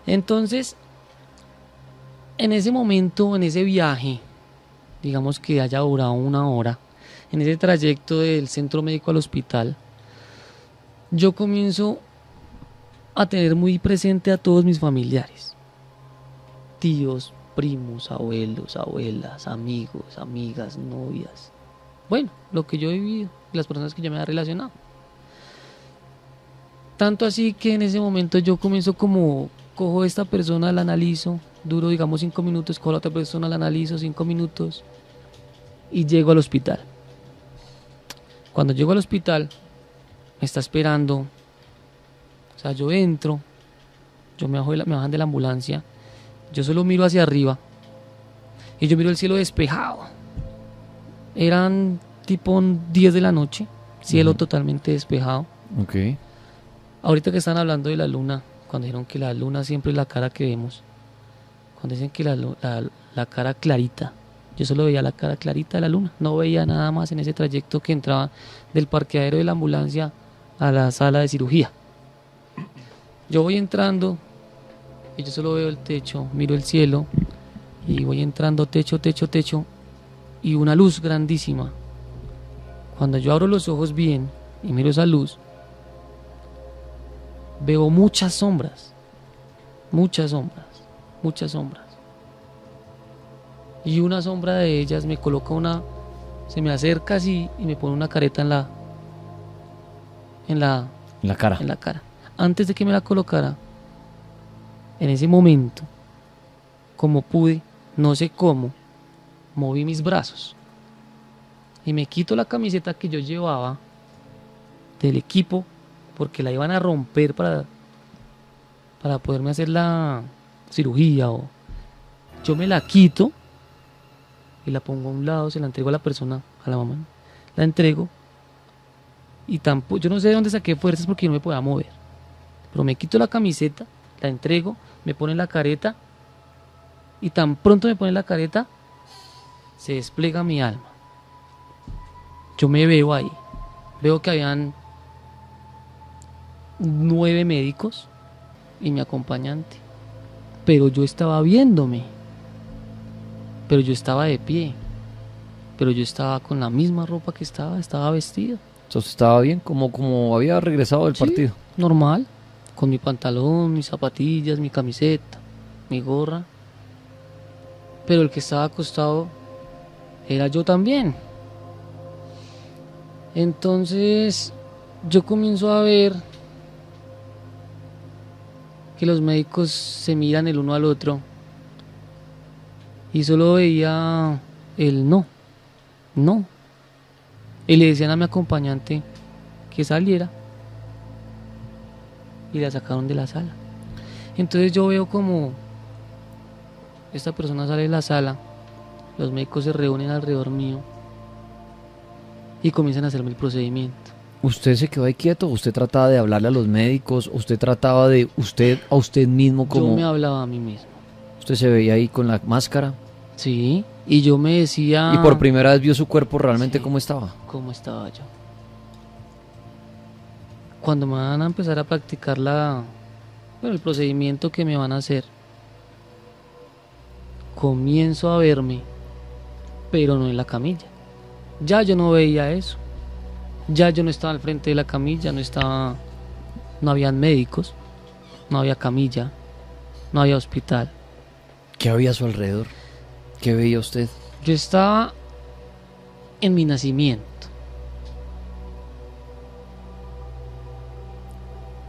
Entonces, en ese momento, en ese viaje, digamos que haya durado 1 hora, en ese trayecto del centro médico al hospital, yo comienzo a tener muy presente a todos mis familiares, tíos, primos, abuelos, abuelas, amigos, amigas, novias. Bueno, lo que yo he vivido, las personas que yo me he relacionado. Tanto así que en ese momento yo comienzo cojo a esta persona, la analizo, duro digamos 5 minutos, cojo a la otra persona, la analizo 5 minutos y llego al hospital. Cuando llego al hospital, me está esperando, o sea, yo entro, me bajan de la ambulancia, yo solo miro hacia arriba y yo miro el cielo despejado. Eran tipo 10 de la noche, cielo totalmente despejado. Ok. Ahorita que están hablando de la luna, cuando dijeron que la luna siempre es la cara que vemos, cuando dicen que la cara clarita, yo solo veía la cara clarita de la luna, no veía nada más en ese trayecto que entraba del parqueadero de la ambulancia a la sala de cirugía. Yo voy entrando y yo solo veo el techo, miro el cielo y voy entrando techo, techo, techo y una luz grandísima. Cuando yo abro los ojos bien y miro esa luz, veo muchas sombras, muchas sombras, muchas sombras. Y una sombra de ellas me coloca se me acerca así y me pone una careta en la cara. en la cara. Antes de que me la colocara, en ese momento, como pude, no sé cómo, moví mis brazos y me quito la camiseta que yo llevaba del equipo porque la iban a romper para poderme hacer la cirugía. Yo me la quito y la pongo a un lado, se la entrego a la persona, a la mamá, la entrego y tampoco, yo no sé de dónde saqué fuerzas porque yo no me podía mover, pero me quito la camiseta, la entrego, me ponen la careta y tan pronto me ponen la careta se despliega mi alma. Yo me veo ahí, veo que habían 9 médicos y mi acompañante, pero yo estaba viéndome, pero yo estaba de pie, pero yo estaba con la misma ropa que estaba vestido. Entonces estaba bien, como había regresado del Sí, partido. normal, con mi pantalón, mis zapatillas, mi camiseta, mi gorra, pero el que estaba acostado era yo también. Entonces yo comienzo a ver que los médicos se miran el uno al otro y solo veía el no. Y le decían a mi acompañante que saliera y la sacaron de la sala. Entonces yo veo como esta persona sale de la sala, los médicos se reúnen alrededor mío y comienzan a hacerme el procedimiento. ¿Usted se quedó ahí quieto? ¿Usted trataba de hablarle a los médicos? ¿Usted trataba de a usted mismo como... Yo me hablaba a mí mismo. ¿Usted se veía ahí con la máscara? Sí, y yo me decía... ¿Y por primera vez vio su cuerpo realmente Sí. cómo estaba? ¿Cómo estaba yo? Cuando me van a empezar a practicar el procedimiento que me van a hacer, comienzo a verme, pero no en la camilla. Ya yo no veía eso. Ya yo no estaba al frente de la camilla, no habían médicos, no había camilla, no había hospital. ¿Qué había a su alrededor? ¿Qué veía usted? Yo estaba en mi nacimiento.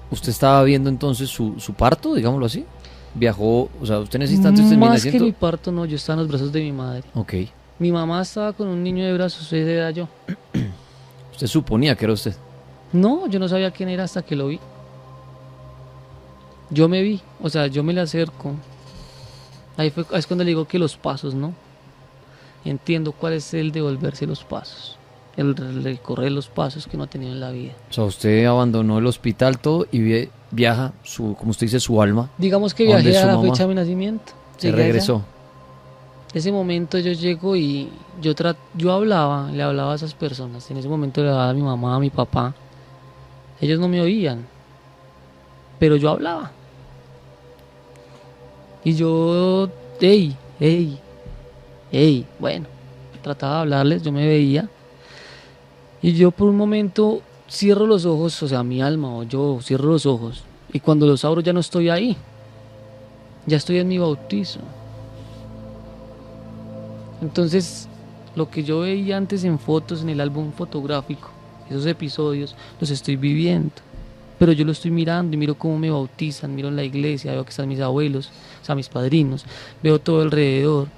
¿Usted estaba viendo entonces su parto, digámoslo así? ¿Viajó, o sea, usted en ese instante en mi Más que nacimiento? mi parto, no, yo estaba en los brazos de mi madre. Ok. Mi mamá estaba con un niño de brazos, esa era yo. ¿Usted suponía que era usted? No, yo no sabía quién era hasta que lo vi. Yo me vi, o sea, yo me le acerco. Ahí es cuando le digo que los pasos, ¿no? Entiendo cuál es el devolverse los pasos, el recorrer los pasos que no ha tenido en la vida. O sea, usted abandonó el hospital todo y viaja, como usted dice, su alma. Digamos que ¿Dónde viajé su a la mamá? fecha de mi nacimiento. Se Llegué allá. regresó. Ese momento yo llego y yo le hablaba a esas personas. En ese momento le hablaba a mi mamá, a mi papá. Ellos no me oían, pero yo hablaba. Y yo, bueno, trataba de hablarles, yo me veía. Y yo por un momento cierro los ojos, o sea, mi alma o yo cierro los ojos. Y cuando los abro ya no estoy ahí. Ya estoy en mi bautizo. Entonces, lo que yo veía antes en fotos, en el álbum fotográfico, esos episodios, los estoy viviendo. Pero yo lo estoy mirando y miro cómo me bautizan, miro en la iglesia, veo que están mis abuelos, o sea, mis padrinos, veo todo alrededor,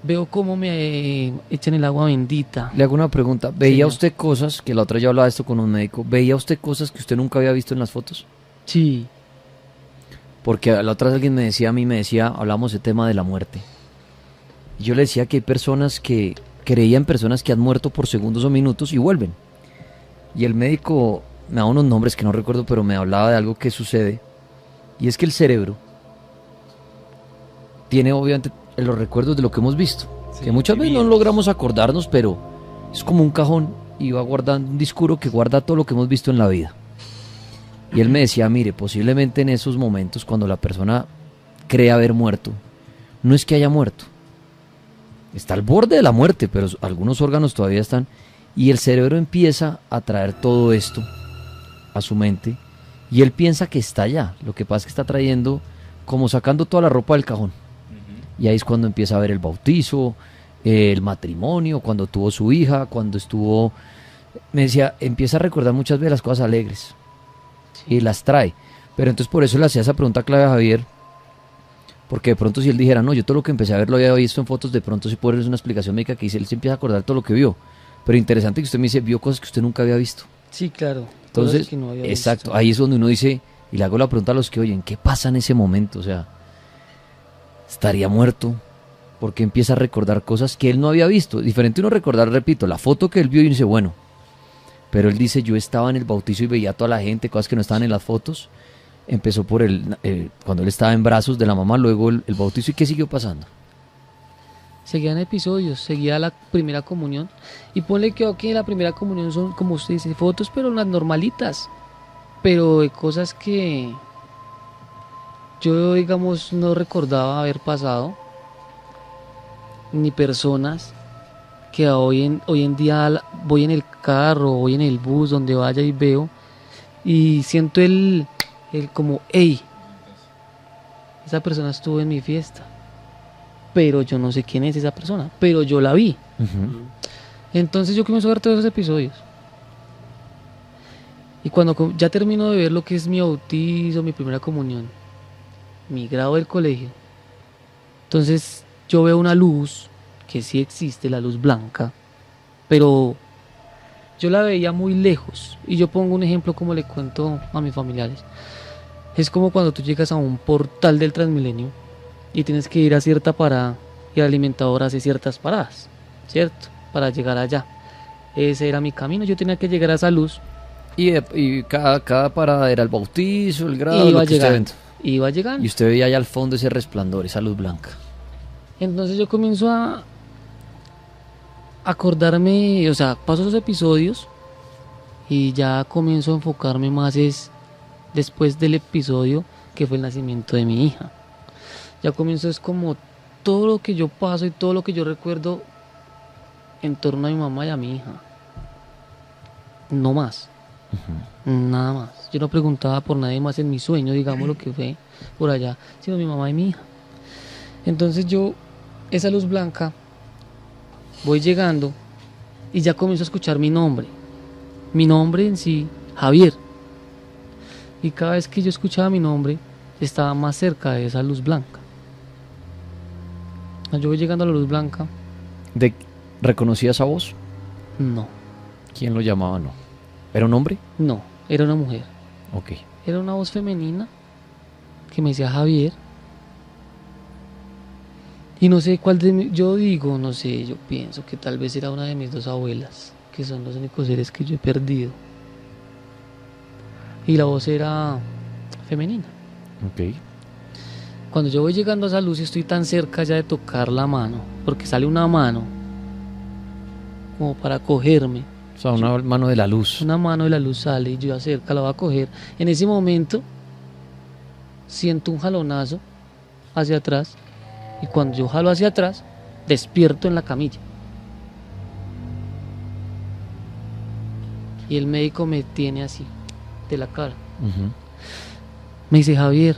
veo cómo me echan el agua bendita. Le hago una pregunta. ¿Veía Señor. usted cosas, que la otra yo hablaba de esto con un médico, ¿veía usted cosas que usted nunca había visto en las fotos? Sí, Porque la otra vez alguien hablamos del tema de la muerte. Y yo le decía que hay personas que creía en personas que han muerto por segundos o minutos y vuelven. Y el médico me daba unos nombres que no recuerdo, pero me hablaba de algo que sucede. Y es que el cerebro tiene obviamente los recuerdos de lo que hemos visto. Sí, que muchas veces no vividos. logramos acordarnos, pero es como un cajón y va guardando un disco duro que guarda todo lo que hemos visto en la vida. Y él me decía, mire, posiblemente en esos momentos cuando la persona cree haber muerto, no es que haya muerto, está al borde de la muerte, pero algunos órganos todavía están, y el cerebro empieza a traer todo esto a su mente, y él piensa que está allá, lo que pasa es que está trayendo, como sacando toda la ropa del cajón, y ahí es cuando empieza a ver el bautizo, el matrimonio, cuando tuvo su hija, cuando estuvo, me decía, empieza a recordar muchas veces las cosas alegres, y las trae, pero entonces por eso le hacía esa pregunta clave a Javier, porque de pronto si él dijera, no, yo todo lo que empecé a ver lo había visto en fotos, de pronto sí puede darles una explicación médica que dice, él se empieza a acordar todo lo que vio. Pero interesante que usted me dice, vio cosas que usted nunca había visto. Sí, claro. Entonces, cosas que no había exacto, visto. ahí es donde uno dice, y le hago la pregunta a los que oyen, ¿qué pasa en ese momento? O sea, ¿estaría muerto? Porque empieza a recordar cosas que él no había visto. Diferente uno recordar, repito, la foto que él vio y dice, bueno, pero él dice, yo estaba en el bautizo y veía a toda la gente, cosas que no estaban en las fotos. Empezó por cuando él estaba en brazos de la mamá, luego el bautizo. ¿Y qué siguió pasando? Seguían episodios, seguía la primera comunión. Y ponle que ok, la primera comunión son, como usted dice, fotos, pero las normalitas. Pero de cosas que yo, digamos, no recordaba haber pasado. Ni personas que hoy en día voy en el carro, voy en el bus, donde vaya y veo. Y siento el como, hey, esa persona estuvo en mi fiesta, pero yo no sé quién es esa persona, pero yo la vi. Entonces yo comienzo a ver todos esos episodios. Y cuando ya termino de ver lo que es mi bautizo, mi primera comunión, mi grado del colegio, entonces yo veo una luz, que sí existe, la luz blanca, pero yo la veía muy lejos. Y yo pongo un ejemplo como le cuento a mis familiares. Es como cuando tú llegas a un portal del Transmilenio y tienes que ir a cierta parada y el alimentador hace ciertas paradas, ¿cierto? Para llegar allá. Ese era mi camino, yo tenía que llegar a esa luz. Y cada parada era el bautizo, el grado, Iba lo que usted llegando, iba llegando. y usted veía allá al fondo ese resplandor, esa luz blanca. Entonces yo comienzo a acordarme, o sea, paso esos episodios y ya comienzo a enfocarme más después del episodio que fue el nacimiento de mi hija. Ya comienzo es como todo lo que yo paso y todo lo que yo recuerdo en torno a mi mamá y a mi hija. No más. Nada más. Yo no preguntaba por nadie más en mi sueño, digamos lo que fue por allá, sino mi mamá y mi hija. Entonces yo, esa luz blanca, voy llegando y ya comienzo a escuchar mi nombre. Mi nombre en sí, Javier. Y cada vez que yo escuchaba mi nombre, estaba más cerca de esa luz blanca. Yo voy llegando a la luz blanca, ¿Reconocía esa voz? no, ¿Quién lo llamaba? No. ¿Era un hombre? no, era una mujer. Ok. Era una voz femenina que me decía Javier. Y no sé cuál yo digo, no sé, yo pienso que tal vez era una de mis dos abuelas, que son los únicos seres que yo he perdido. Y la voz era femenina. Ok. Cuando yo voy llegando a esa luz y estoy tan cerca ya de tocar la mano, porque sale una mano como para cogerme, O sea, una mano de la luz. una mano de la luz sale y yo acerca la voy a coger. En ese momento siento un jalonazo hacia atrás y cuando yo jalo hacia atrás despierto en la camilla. Y el médico me tiene así, de la cara. Ujú. Me dice, Javier,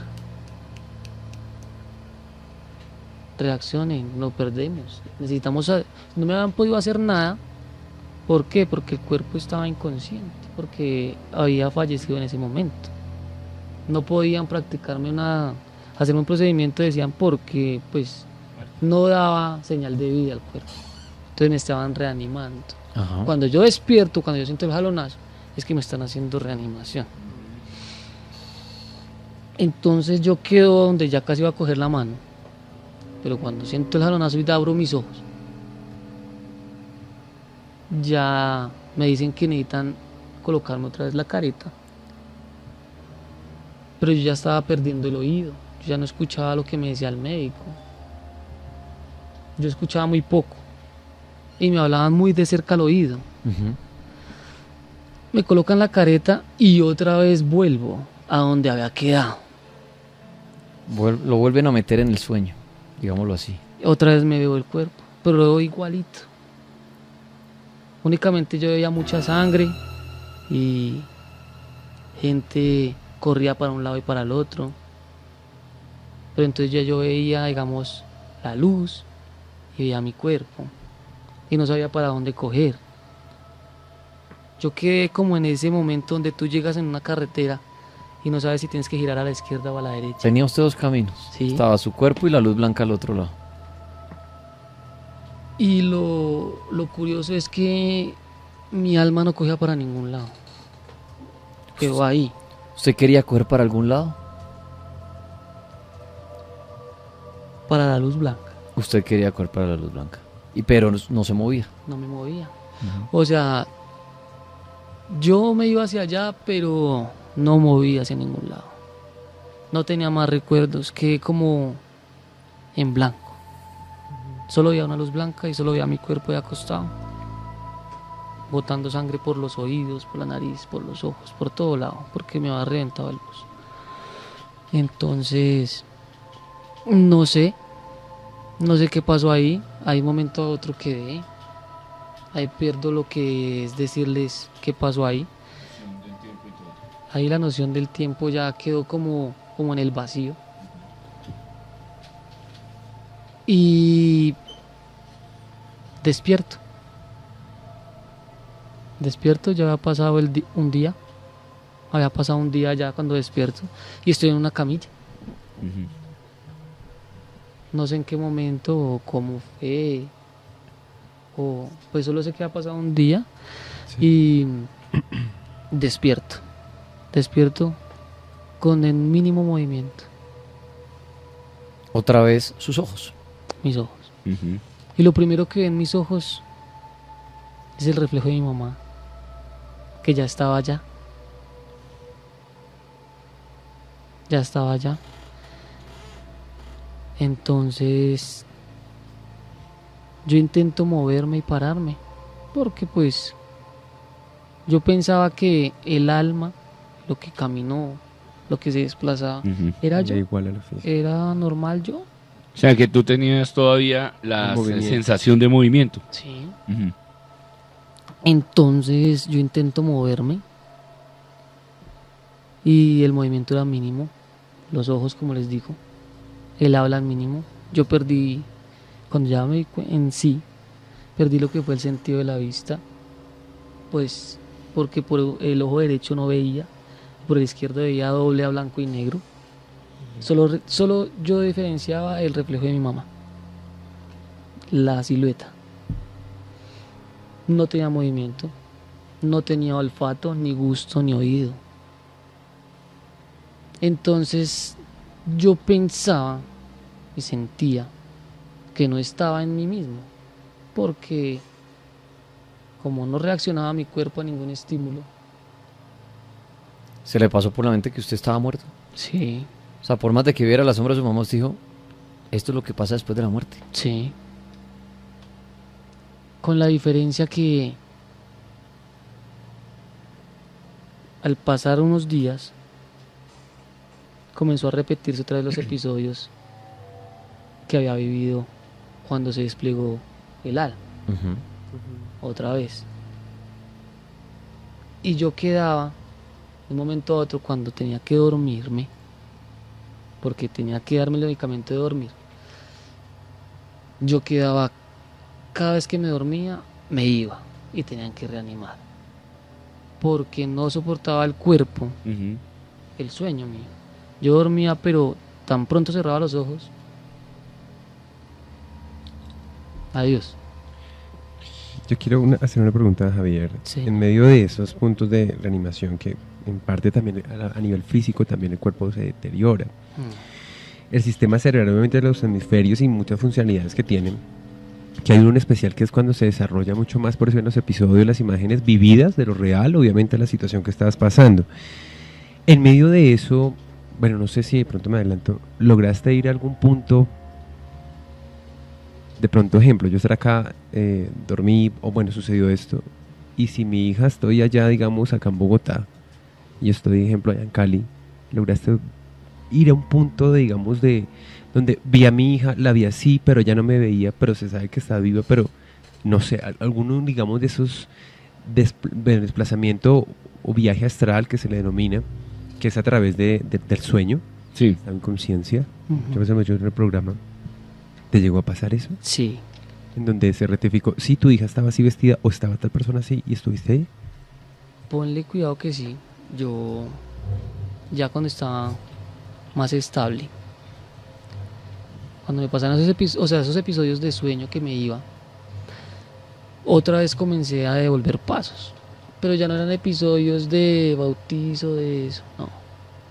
reaccionen, nos perdemos. Necesitamos, no me habían podido hacer nada. ¿Por qué? Porque el cuerpo estaba inconsciente, porque había fallecido en ese momento. No podían hacerme un procedimiento, decían, porque pues no daba señal de vida al cuerpo. Entonces me estaban reanimando. Ajá. Cuando yo despierto, cuando yo siento el jalonazo, es que me están haciendo reanimación. Entonces yo quedo donde ya casi iba a coger la mano, pero cuando siento el jalonazo y abro mis ojos, ya me dicen que necesitan colocarme otra vez la careta. Pero yo ya estaba perdiendo el oído, yo ya no escuchaba lo que me decía el médico. Yo escuchaba muy poco y me hablaban muy de cerca al oído. Ujú. Me colocan la careta y otra vez vuelvo a donde había quedado. Lo vuelven a meter en el sueño, digámoslo así. Otra vez me veo el cuerpo, pero lo veo igualito. Únicamente yo veía mucha sangre y gente corría para un lado y para el otro. Pero entonces ya yo veía, digamos, la luz y veía mi cuerpo y no sabía para dónde coger. Yo quedé como en ese momento donde tú llegas en una carretera y no sabes si tienes que girar a la izquierda o a la derecha. Tenía usted dos caminos. Sí. Estaba su cuerpo y la luz blanca al otro lado. Y lo curioso es que mi alma no cogía para ningún lado. Quedó ahí. ¿Usted quería coger para algún lado? Para la luz blanca. Usted quería coger para la luz blanca. Pero no se movía. No me movía. O sea, yo me iba hacia allá, pero no movía hacia ningún lado. No tenía más recuerdos que como en blanco. Solo veía una luz blanca y solo veía mi cuerpo ahí acostado, botando sangre por los oídos, por la nariz, por los ojos, por todo lado, porque me había reventado el bus. Entonces, no sé qué pasó ahí. Ahí un momento a otro quedé. Ahí pierdo lo que es decirles qué pasó ahí. Ahí la noción del tiempo ya quedó como en el vacío. Y despierto. Ya había pasado un día. Había pasado un día ya cuando despierto. Y estoy en una camilla. Ujú. No sé en qué momento o cómo fue. O pues solo sé que ha pasado un día. Y despierto. Despierto con el mínimo movimiento. Otra vez sus ojos. Mis ojos. Ujú. Y lo primero que ven mis ojos es el reflejo de mi mamá, que ya estaba allá. Ya estaba allá. Entonces yo intento moverme y pararme, porque pues yo pensaba que el alma, lo que caminó, lo que se desplazaba, Ujú. era Da yo, igual a lo físico. era normal yo. O sea que tú tenías todavía la El movimiento. sensación de movimiento. Sí. Ujú. Entonces yo intento moverme y el movimiento era mínimo, los ojos como les digo, el habla al mínimo. Yo perdí, cuando ya me en sí, perdí lo que fue el sentido de la vista, pues porque por el ojo derecho no veía, por el izquierdo veía doble a blanco y negro. Solo yo diferenciaba el reflejo de mi mamá, la silueta. No tenía movimiento, no tenía olfato, ni gusto, ni oído. Entonces yo pensaba y sentía que no estaba en mí mismo, porque como no reaccionaba mi cuerpo a ningún estímulo. ¿Se le pasó por la mente que usted estaba muerto? Sí, O sea, por más de que viera la sombra de su mamá, usted dijo, esto es lo que pasa después de la muerte. sí. Con la diferencia que al pasar unos días comenzó a repetirse otra vez los episodios que había vivido cuando se desplegó el alma, otra vez. Y yo quedaba de un momento a otro cuando tenía que dormirme, porque tenía que darme el medicamento de dormir. Yo quedaba, cada vez que me dormía, me iba y tenían que reanimar, porque no soportaba el cuerpo, Ujú. el sueño mío. Yo dormía, pero tan pronto cerraba los ojos, adiós. Yo quiero hacer una pregunta a Javier. Sí. En medio de esos puntos de reanimación que en parte también a nivel físico también el cuerpo se deteriora. El sistema cerebral, obviamente los hemisferios y muchas funcionalidades que tienen, que hay uno en especial que es cuando se desarrolla mucho más, por eso en los episodios, las imágenes vividas de lo real, obviamente la situación que estabas pasando. En medio de eso, bueno, no sé si de pronto me adelanto, ¿lograste ir a algún punto? De pronto, ejemplo, yo estar acá, dormí, o bueno, sucedió esto, y si mi hija estoy allá, digamos, acá en Bogotá, y estoy, ejemplo, allá en Cali, ¿lograste ir a un punto, de, digamos, de donde vi a mi hija, la vi así, pero ya no me veía, pero se sabe que está viva, pero no sé, alguno, digamos, de esos desplazamiento o viaje astral que se le denomina, que es a través del sueño, Sí. la inconsciencia, Ujú. yo me metió en el programa, ¿te llegó a pasar eso? Sí, En donde se rectificó, si tu hija estaba así vestida o estaba tal persona así y estuviste ahí. ponle cuidado que sí. Yo ya cuando estaba más estable, cuando me pasaron esos episodios de sueño que me iba, otra vez comencé a devolver pasos. Pero ya no eran episodios de bautizo, de eso, no.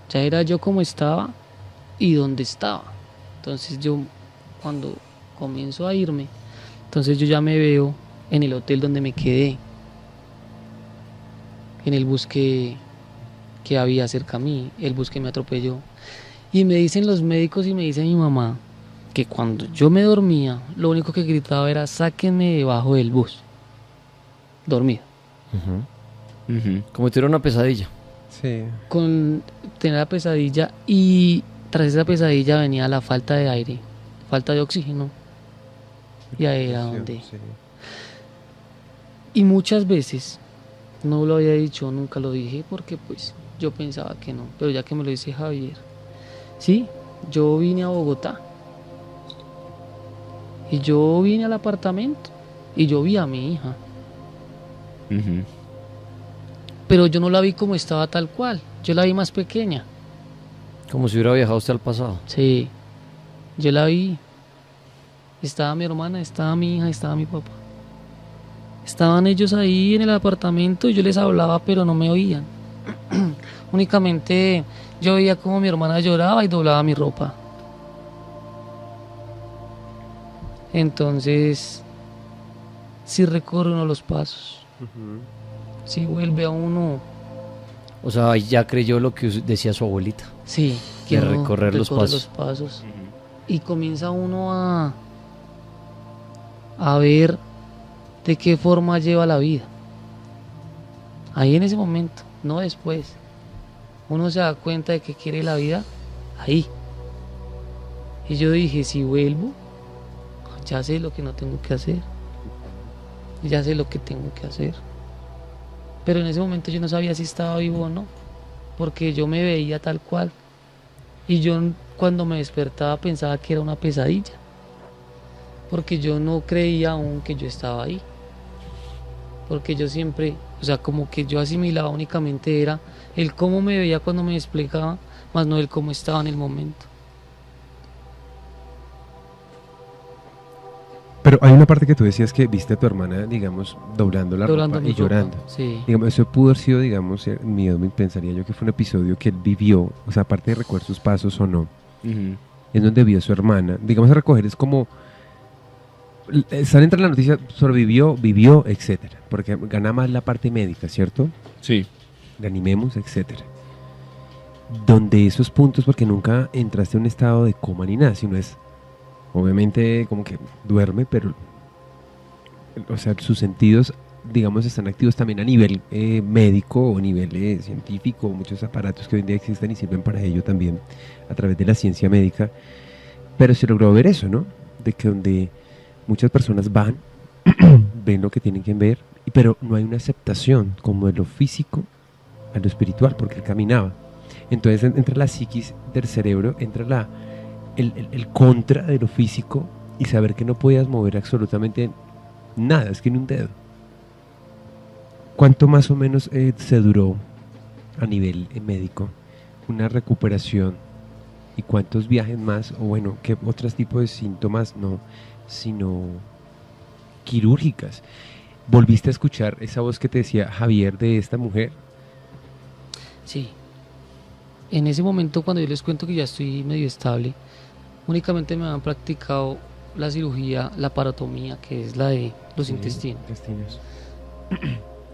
Ya era yo como estaba y dónde estaba. Entonces yo, cuando comienzo a irme, entonces yo ya me veo en el hotel donde me quedé, en el bus que había cerca a mí, el bus que me atropelló. Y me dicen los médicos y me dice mi mamá que cuando yo me dormía, lo único que gritaba era sáquenme debajo del bus. Dormido. Ujú. Como si tuviera una pesadilla. Sí. Con tener la pesadilla y tras esa pesadilla venía la falta de aire, falta de oxígeno. Y ahí era donde. Sí. Y muchas veces, no lo había dicho, nunca lo dije porque pues yo pensaba que no, pero ya que me lo dice Javier, sí, yo vine a Bogotá y yo vine al apartamento y yo vi a mi hija, Ujú. pero yo no la vi como estaba tal cual, yo la vi más pequeña, Como si hubiera viajado usted al pasado. sí, yo la vi, estaba mi hermana, estaba mi hija, estaba mi papá. Estaban ellos ahí en el apartamento y yo les hablaba, pero no me oían. Únicamente yo veía como mi hermana lloraba y doblaba mi ropa. Entonces, si recorre uno los pasos, si vuelve a uno, O sea, ahí ya creyó lo que decía su abuelita. sí, De uno recorrer los recorre pasos. pasos. Y comienza uno a ver de qué forma lleva la vida. Ahí en ese momento, no después. Uno se da cuenta de que quiere la vida ahí. Y yo dije, si vuelvo, ya sé lo que no tengo que hacer. Ya sé lo que tengo que hacer. Pero en ese momento yo no sabía si estaba vivo o no, porque yo me veía tal cual. Y yo cuando me despertaba pensaba que era una pesadilla, porque yo no creía aún que yo estaba ahí. Porque yo siempre, o sea, como que yo asimilaba únicamente era el cómo me veía cuando me desplegaba, más no el cómo estaba en el momento. Pero hay una parte que tú decías que viste a tu hermana, digamos, doblando la Doblando ropa mi y ropa, llorando. sí. Digamos, eso pudo haber sido, digamos, miedo, me pensaría yo que fue un episodio que él vivió, o sea, aparte de recoger sus pasos o no, Ujú. en donde vio a su hermana. Digamos, a recoger es como, sale entre la noticia, sobrevivió, vivió, etcétera, porque gana más la parte médica, ¿cierto? Sí. Reanimemos, etcétera. Donde esos puntos, porque nunca entraste en un estado de coma ni nada, sino es, obviamente, como que duerme, pero, o sea, sus sentidos, digamos, están activos también a nivel médico o nivel científico, muchos aparatos que hoy en día existen y sirven para ello también a través de la ciencia médica, pero se logró ver eso, ¿no? De que donde muchas personas van, ven lo que tienen que ver, pero no hay una aceptación como de lo físico a lo espiritual, porque él caminaba. Entonces entra la psiquis del cerebro, entra el contra de lo físico y saber que no podías mover absolutamente nada, es que ni un dedo. ¿Cuánto más o menos se duró a nivel médico una recuperación? ¿Y cuántos viajes más? O bueno, ¿qué otros tipos de síntomas no, sino quirúrgicas? ¿Volviste a escuchar esa voz que te decía Javier de esta mujer? Sí. En ese momento cuando yo les cuento que ya estoy medio estable, únicamente me han practicado la cirugía, la parotomía, que es la de los Sí, intestinos. intestinos.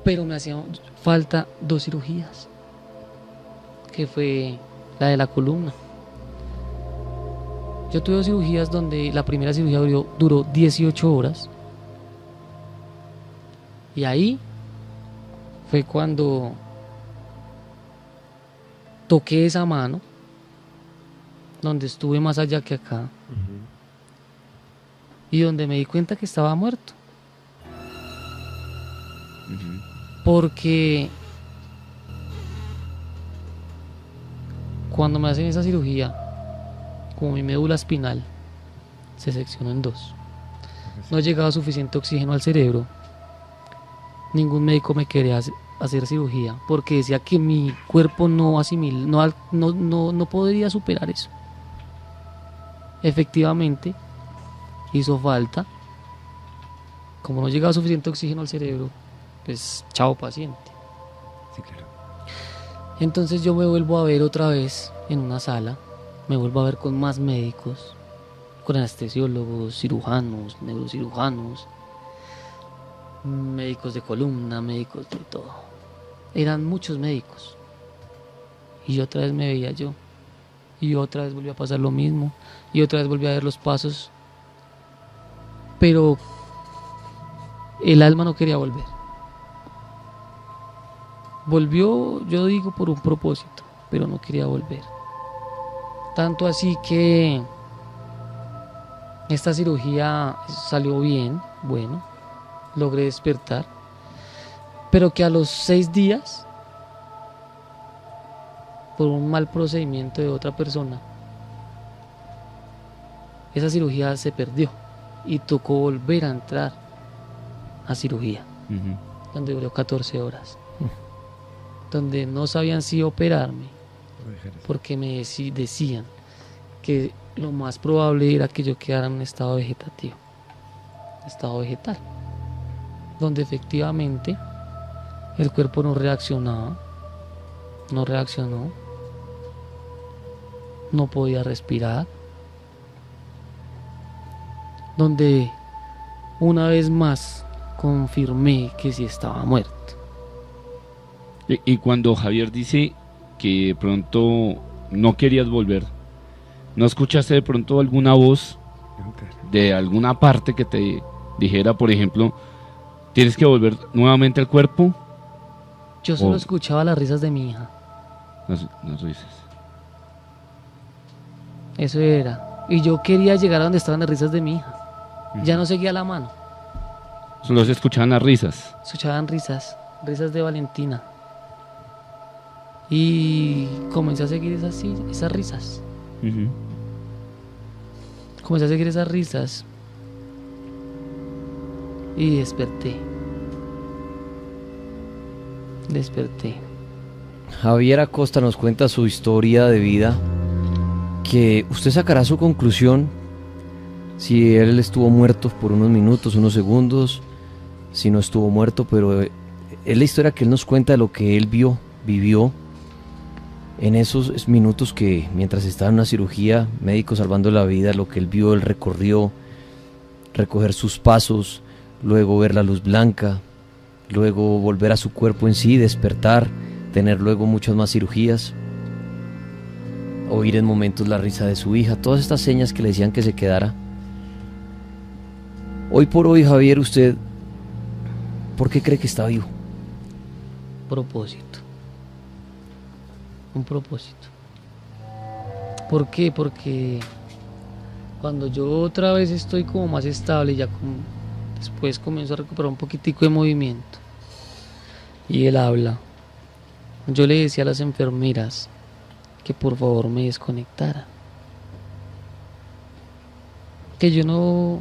Pero me hacían falta 2 cirugías, que fue la de la columna. Yo tuve 2 cirugías donde la primera cirugía duró 18 horas. Y ahí fue cuando toqué esa mano, donde estuve más allá que acá, Ujú. y donde me di cuenta que estaba muerto. Ujú. Porque cuando me hacen esa cirugía, como mi médula espinal se seccionó en 2, no llegaba suficiente oxígeno al cerebro, ningún médico me quería hacer cirugía porque decía que mi cuerpo no no podría superar eso. Efectivamente, hizo falta. Como no llegaba suficiente oxígeno al cerebro, pues chao paciente. Sí, claro. Entonces yo me vuelvo a ver otra vez en una sala, me vuelvo a ver con más médicos, con anestesiólogos, cirujanos, neurocirujanos, médicos de columna, médicos de todo. Eran muchos médicos. Y otra vez me veía yo. Y otra vez volvió a pasar lo mismo. Y otra vez volví a ver los pasos. Pero el alma no quería volver. Volvió, yo digo, por un propósito, pero no quería volver. Tanto así que esta cirugía salió bien, bueno, logré despertar, pero que a los 6 días, por un mal procedimiento de otra persona, esa cirugía se perdió y tocó volver a entrar a cirugía, Ujú. donde duró 14 horas, donde no sabían si operarme, porque decían que lo más probable era que yo quedara en un estado vegetativo, estado vegetal, donde efectivamente el cuerpo no reaccionó, no podía respirar, donde una vez más confirmé que sí estaba muerto. Y cuando Javier dice que de pronto no querías volver, ¿no escuchaste de pronto alguna voz de alguna parte que te dijera, por ejemplo, tienes que volver nuevamente al cuerpo? Yo solo Oh. escuchaba las risas de mi hija, Las risas. eso era. Y yo quería llegar a donde estaban las risas de mi hija. Ya no seguía la mano, Solo se escuchaban las risas. escuchaban risas de Valentina. Y comencé a seguir esas risas. Ujú. Comencé a seguir esas risas. Y desperté. Javier Acosta nos cuenta su historia de vida, que usted sacará su conclusión si él estuvo muerto por unos minutos, unos segundos, si no estuvo muerto, pero es la historia que él nos cuenta de lo que él vivió en esos minutos que mientras estaba en una cirugía, médico salvando la vida, lo que él vio, él recorrió, recoger sus pasos, luego ver la luz blanca, luego volver a su cuerpo en sí, despertar, tener luego muchas más cirugías, oír en momentos la risa de su hija, todas estas señas que le decían que se quedara. Hoy por hoy, Javier, usted, ¿por qué cree que está vivo? Propósito. Un propósito. ¿Por qué? Porque cuando yo otra vez estoy como más estable, después comienzo a recuperar un poquitico de movimiento. Y él habla. Yo le decía a las enfermeras que por favor me desconectara. Que yo no...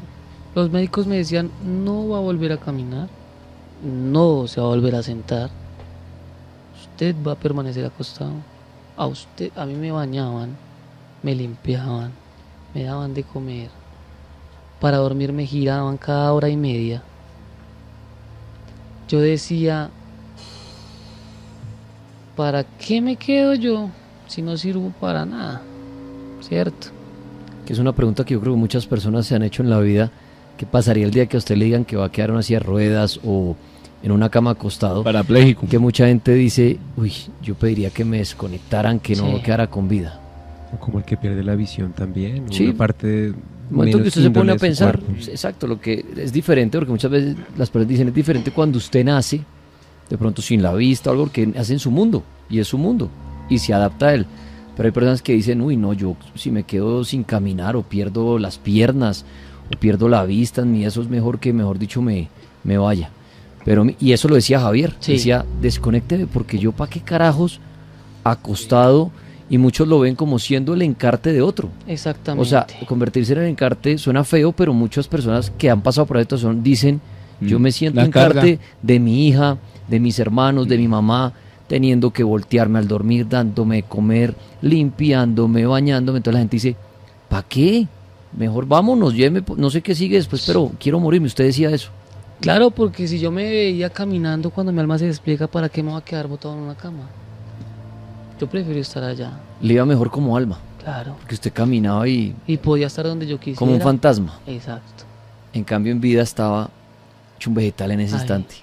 Los médicos me decían, no va a volver a caminar, no se va a volver a sentar, usted va a permanecer acostado. A mí me bañaban, me limpiaban, me daban de comer, para dormir me giraban cada hora y media. Yo decía, ¿para qué me quedo yo si no sirvo para nada? ¿Cierto? que es una pregunta que yo creo que muchas personas se han hecho en la vida. ¿Qué pasaría el día que a usted le digan que va a quedar en una silla de ruedas o en una cama acostado? Parapléjico. Que mucha gente dice, uy, yo pediría que me desconectaran, que no Sí. quedara con vida. O como el que pierde la visión también. Sí. Una parte El momento que menos usted se pone índole a de su pensar, cuerpo. exacto, lo que es diferente, porque muchas veces las personas dicen es diferente cuando usted nace, de pronto sin la vista o algo que hace en su mundo, y es su mundo, y se adapta a él. Pero hay personas que dicen, uy, no, yo si me quedo sin caminar o pierdo las piernas o pierdo la vista, ni eso es mejor que, mejor dicho, me vaya. Pero, y eso lo decía Javier, Sí. decía, desconécteme porque yo pa' qué carajos acostado, y muchos lo ven como siendo el encarte de otro. Exactamente. O sea, convertirse en el encarte suena feo, pero muchas personas que han pasado por esta situación dicen, yo me siento La encarte de mi hija, de mis hermanos, de mi mamá, teniendo que voltearme al dormir, dándome de comer, limpiándome, bañándome. Entonces la gente dice, ¿para qué? Mejor vámonos, lléveme, no sé qué sigue después, pero quiero morirme. Usted decía eso. Claro, porque si yo me veía caminando cuando mi alma se despliega, ¿para qué me voy a quedar botado en una cama? Yo prefiero estar allá, Le iba mejor como alma, claro. porque usted caminaba y Y podía estar donde yo quisiera. como un fantasma. Exacto. En cambio en vida estaba hecho un vegetal en ese Ay. instante.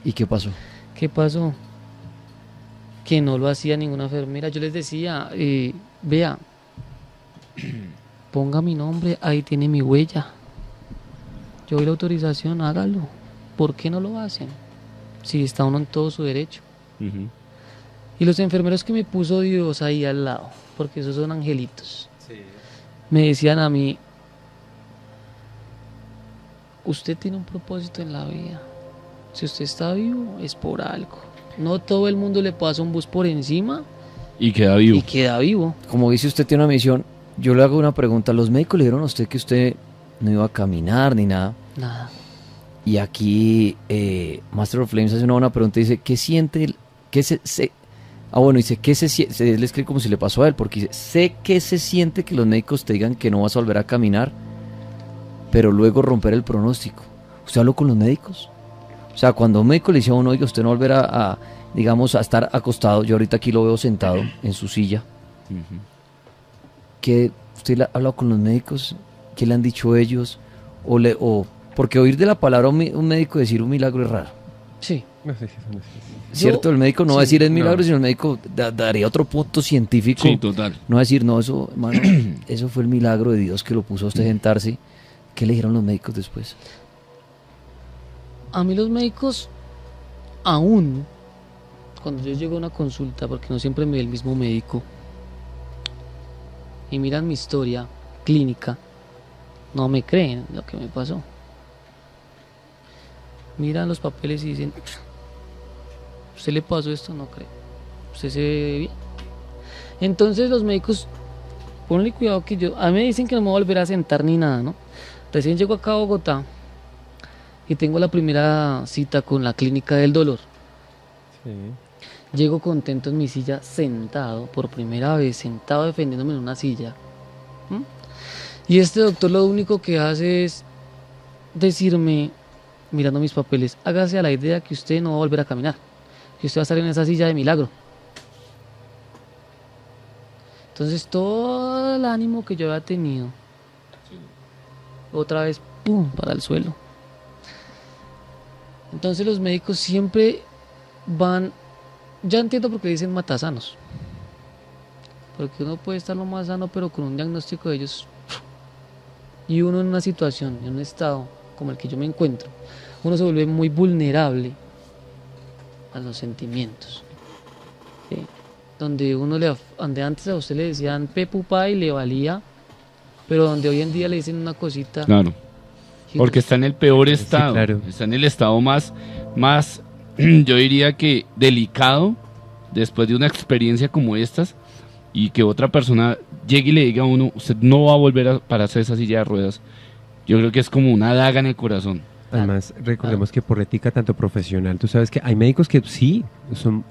¿Y qué pasó? ¿Qué pasó? Que no lo hacía ninguna enfermera. Yo les decía, vea, ponga mi nombre, ahí tiene mi huella. Yo doy la autorización, hágalo. ¿Por qué no lo hacen? Si está uno en todo su derecho. Ujú. Y los enfermeros que me puso Dios ahí al lado, porque esos son angelitos, me decían a mí, usted tiene un propósito en la vida. Si usted está vivo, es por algo. No todo el mundo le pasa un bus por encima Y queda vivo. y queda vivo. Como dice usted tiene una misión, yo le hago una pregunta. Los médicos le dijeron a usted que usted no iba a caminar ni nada. Nada. Y aquí Master of Flames hace una buena pregunta y dice, ¿qué siente? Dice, ¿qué se siente? Él escribe como si le pasó a él, porque dice, sé que se siente que los médicos te digan que no vas a volver a caminar, pero luego romper el pronóstico. ¿Usted habló con los médicos? O sea, cuando un médico le dice a uno, oiga, usted no volverá digamos, a estar acostado, yo ahorita aquí lo veo sentado en su silla, Ujú. ¿qué usted ha hablado con los médicos? ¿Qué le han dicho ellos? Porque oír de la palabra un médico decir un milagro es raro. Sí. No sé si eso no es así. ¿Cierto? El médico no va a sí, decir es milagro, no. sino el médico daría otro punto científico. Sí, total. No va a decir, no, eso, hermano, eso fue el milagro de Dios que lo puso a usted a sentarse. ¿Qué le dijeron los médicos después? A mí los médicos, aún, cuando yo llego a una consulta, porque no siempre me ve el mismo médico, y miran mi historia clínica, no me creen lo que me pasó. Miran los papeles y dicen, ¿usted le pasó esto? No creo. ¿Usted se ve bien? Entonces los médicos, ponle cuidado que a mí me dicen que no me voy a volver a sentar ni nada, ¿no? Recién llego acá a Bogotá y tengo la primera cita con la clínica del dolor. Sí. Llego contento en mi silla, sentado, por primera vez, sentado defendiéndome en una silla. ¿Mm? Y este doctor lo único que hace es decirme, mirando mis papeles, hágase a la idea que usted no va a volver a caminar, que usted va a estar en esa silla de milagro. Entonces todo el ánimo que yo había tenido, otra vez, ¡pum!, para el suelo. Entonces los médicos siempre van, ya entiendo por qué dicen matasanos, porque uno puede estar lo más sano, pero con un diagnóstico de ellos, y uno en una situación, en un estado como el que yo me encuentro, uno se vuelve muy vulnerable a los sentimientos, ¿sí? Donde antes a usted le decían pepupa y le valía, pero donde hoy en día le dicen una cosita. Claro. Porque está en el peor Sí, estado. claro. Está en el estado más, yo diría que delicado, después de una experiencia como estas, y que otra persona llegue y le diga a uno, usted no va a volver a pararse de esa silla de ruedas. Yo creo que es como una daga en el corazón. Además, recordemos que por ética tanto profesional, tú sabes que hay médicos que sí son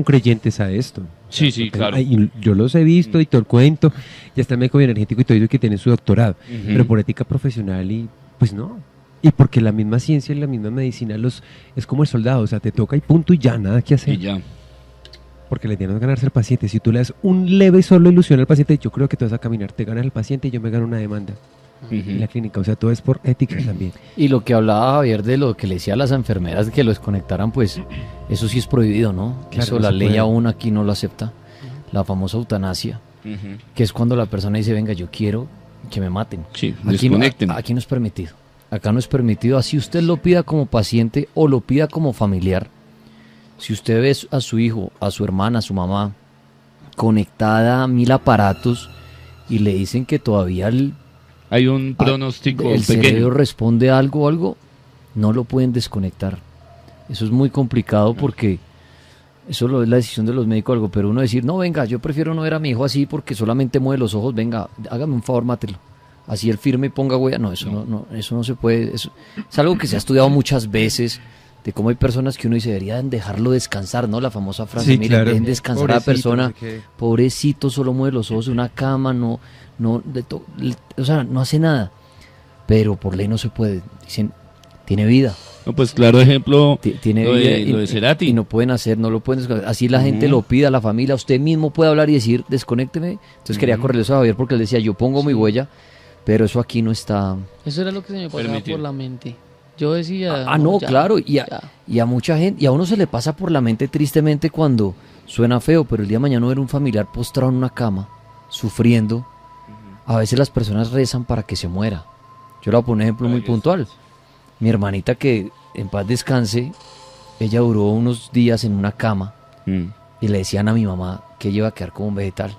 creyentes a esto. Sí, sí, Porque claro. y yo los he visto y todo el cuento, ya está el médico bioenergético y todo eso que tiene su doctorado, Ujú. pero por ética profesional y pues no. Y porque la misma ciencia y la misma medicina es como el soldado, o sea, te toca y punto y ya, nada que hacer. Y ya. Porque la idea no es ganarse al paciente. Si tú le das un leve solo ilusión al paciente, yo creo que tú vas a caminar, te ganas el paciente y yo me gano una demanda en la clínica. O sea, todo es por ética también. Y lo que hablaba Javier de lo que le decía a las enfermeras de que lo desconectaran, pues eso sí es prohibido, ¿no? Claro, Eso no la se ley puede. aún aquí no lo acepta. La famosa eutanasia, que es cuando la persona dice, venga, yo quiero que me maten. Sí, Aquí no, desconecten. aquí no es permitido. Acá no es permitido. Así usted lo pida como paciente o lo pida como familiar. Si usted ve a su hijo, a su hermana, a su mamá conectada a 1000 aparatos y le dicen que todavía Hay un pronóstico el pequeño. cerebro responde a algo, no lo pueden desconectar. Eso es muy complicado porque eso es la decisión de los médicos, algo, pero uno decir, no, venga, yo prefiero no ver a mi hijo así porque solamente mueve los ojos, venga, hágame un favor, mátelo. Así él firme y ponga huella. No, eso no se puede. Eso es algo que se ha estudiado muchas veces, de cómo hay personas que uno dice, deberían dejarlo descansar, ¿no? La famosa frase, Sí, miren, claro. dejen descansar a la Pobrecito, persona, no sé qué. pobrecito, solo mueve los ojos de una cama, o sea, no hace nada. Pero por ley no se puede. Dicen, tiene vida. No, pues claro ejemplo, Tiene lo vida de, lo de Cerati. y no pueden hacer, no lo pueden desconectar. Así la gente Ujú. lo pida, la familia, usted mismo puede hablar y decir, desconécteme. Entonces quería correrle eso a Javier porque él decía, yo pongo mi huella, pero eso aquí no está. Eso era lo que se me pasaba Permitido. por la mente. Yo decía... No, ya, claro, ya. y a mucha gente, y a uno se le pasa por la mente tristemente cuando suena feo, pero el día de mañana ver un familiar postrado en una cama, sufriendo, a veces las personas rezan para que se muera. Yo le voy a poner un ejemplo muy puntual. Mi hermanita, que en paz descanse, ella duró unos días en una cama Mm. y le decían a mi mamá que ella iba a quedar como un vegetal.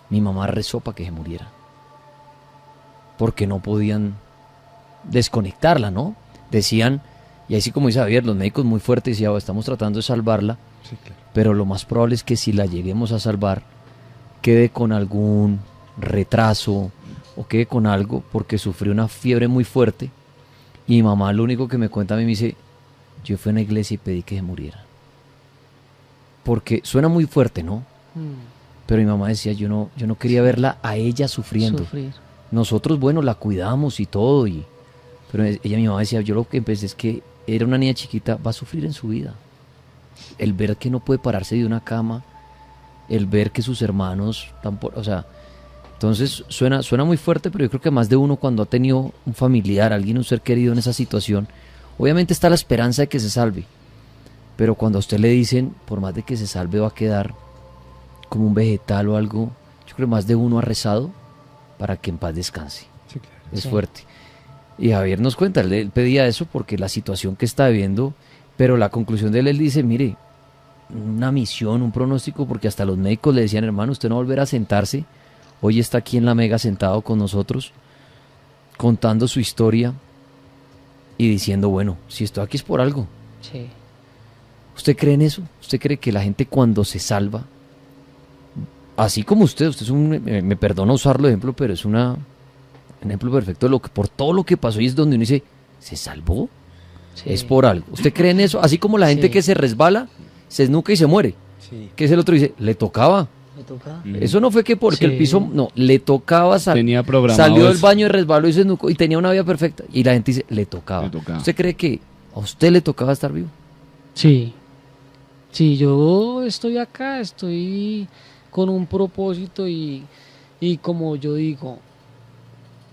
Mi mamá rezó para que se muriera, porque no podían desconectarla, ¿no? Decían, y ahí sí como dice Javier, los médicos muy fuertes decían, estamos tratando de salvarla, Sí, claro. pero lo más probable es que si la lleguemos a salvar, quede con algún retraso o quede con algo porque sufrió una fiebre muy fuerte. Y mi mamá lo único que me cuenta a mí me dice, yo fui a una iglesia y pedí que se muriera. Porque suena muy fuerte, ¿no? Pero mi mamá decía, yo no quería verla a ella sufriendo. Sufrir. Nosotros, bueno, la cuidamos y todo, pero ella, mi mamá decía, yo lo que empecé es que era una niña chiquita, va a sufrir en su vida. El ver que no puede pararse de una cama, el ver que sus hermanos, o sea, entonces suena muy fuerte, pero yo creo que más de uno cuando ha tenido un familiar, alguien, un ser querido en esa situación, obviamente está la esperanza de que se salve, pero cuando a usted le dicen, por más de que se salve va a quedar como un vegetal o algo, yo creo que más de uno ha rezado para que en paz descanse. Sí, claro. Es Sí. fuerte. Y Javier nos cuenta, él pedía eso porque la situación que está viviendo, pero la conclusión de él dice, mire, una misión, un pronóstico, porque hasta los médicos le decían, hermano, usted no va a volver a sentarse. Hoy está aquí en la Mega sentado con nosotros, contando su historia y diciendo, bueno, si estoy aquí es por algo. Sí. ¿Usted cree en eso? ¿Usted cree que la gente cuando se salva, así como usted es me perdona usarlo de ejemplo, pero es un ejemplo perfecto de por todo lo que pasó y es donde uno dice, ¿se salvó? Sí. Es por algo. ¿Usted cree en eso? Así como la gente Sí. que se resbala, se esnuca y se muere. Sí. Que es el otro dice, le tocaba. Me toca. Eso no fue que porque Sí. el piso, no, le tocaba Tenía programado salió del eso. baño y resbaló y se esnucó y tenía una vida perfecta. Y la gente dice, le tocaba. Le tocaba. ¿Usted cree que a usted le tocaba estar vivo? Sí. Sí, yo estoy acá, estoy con un propósito y como yo digo,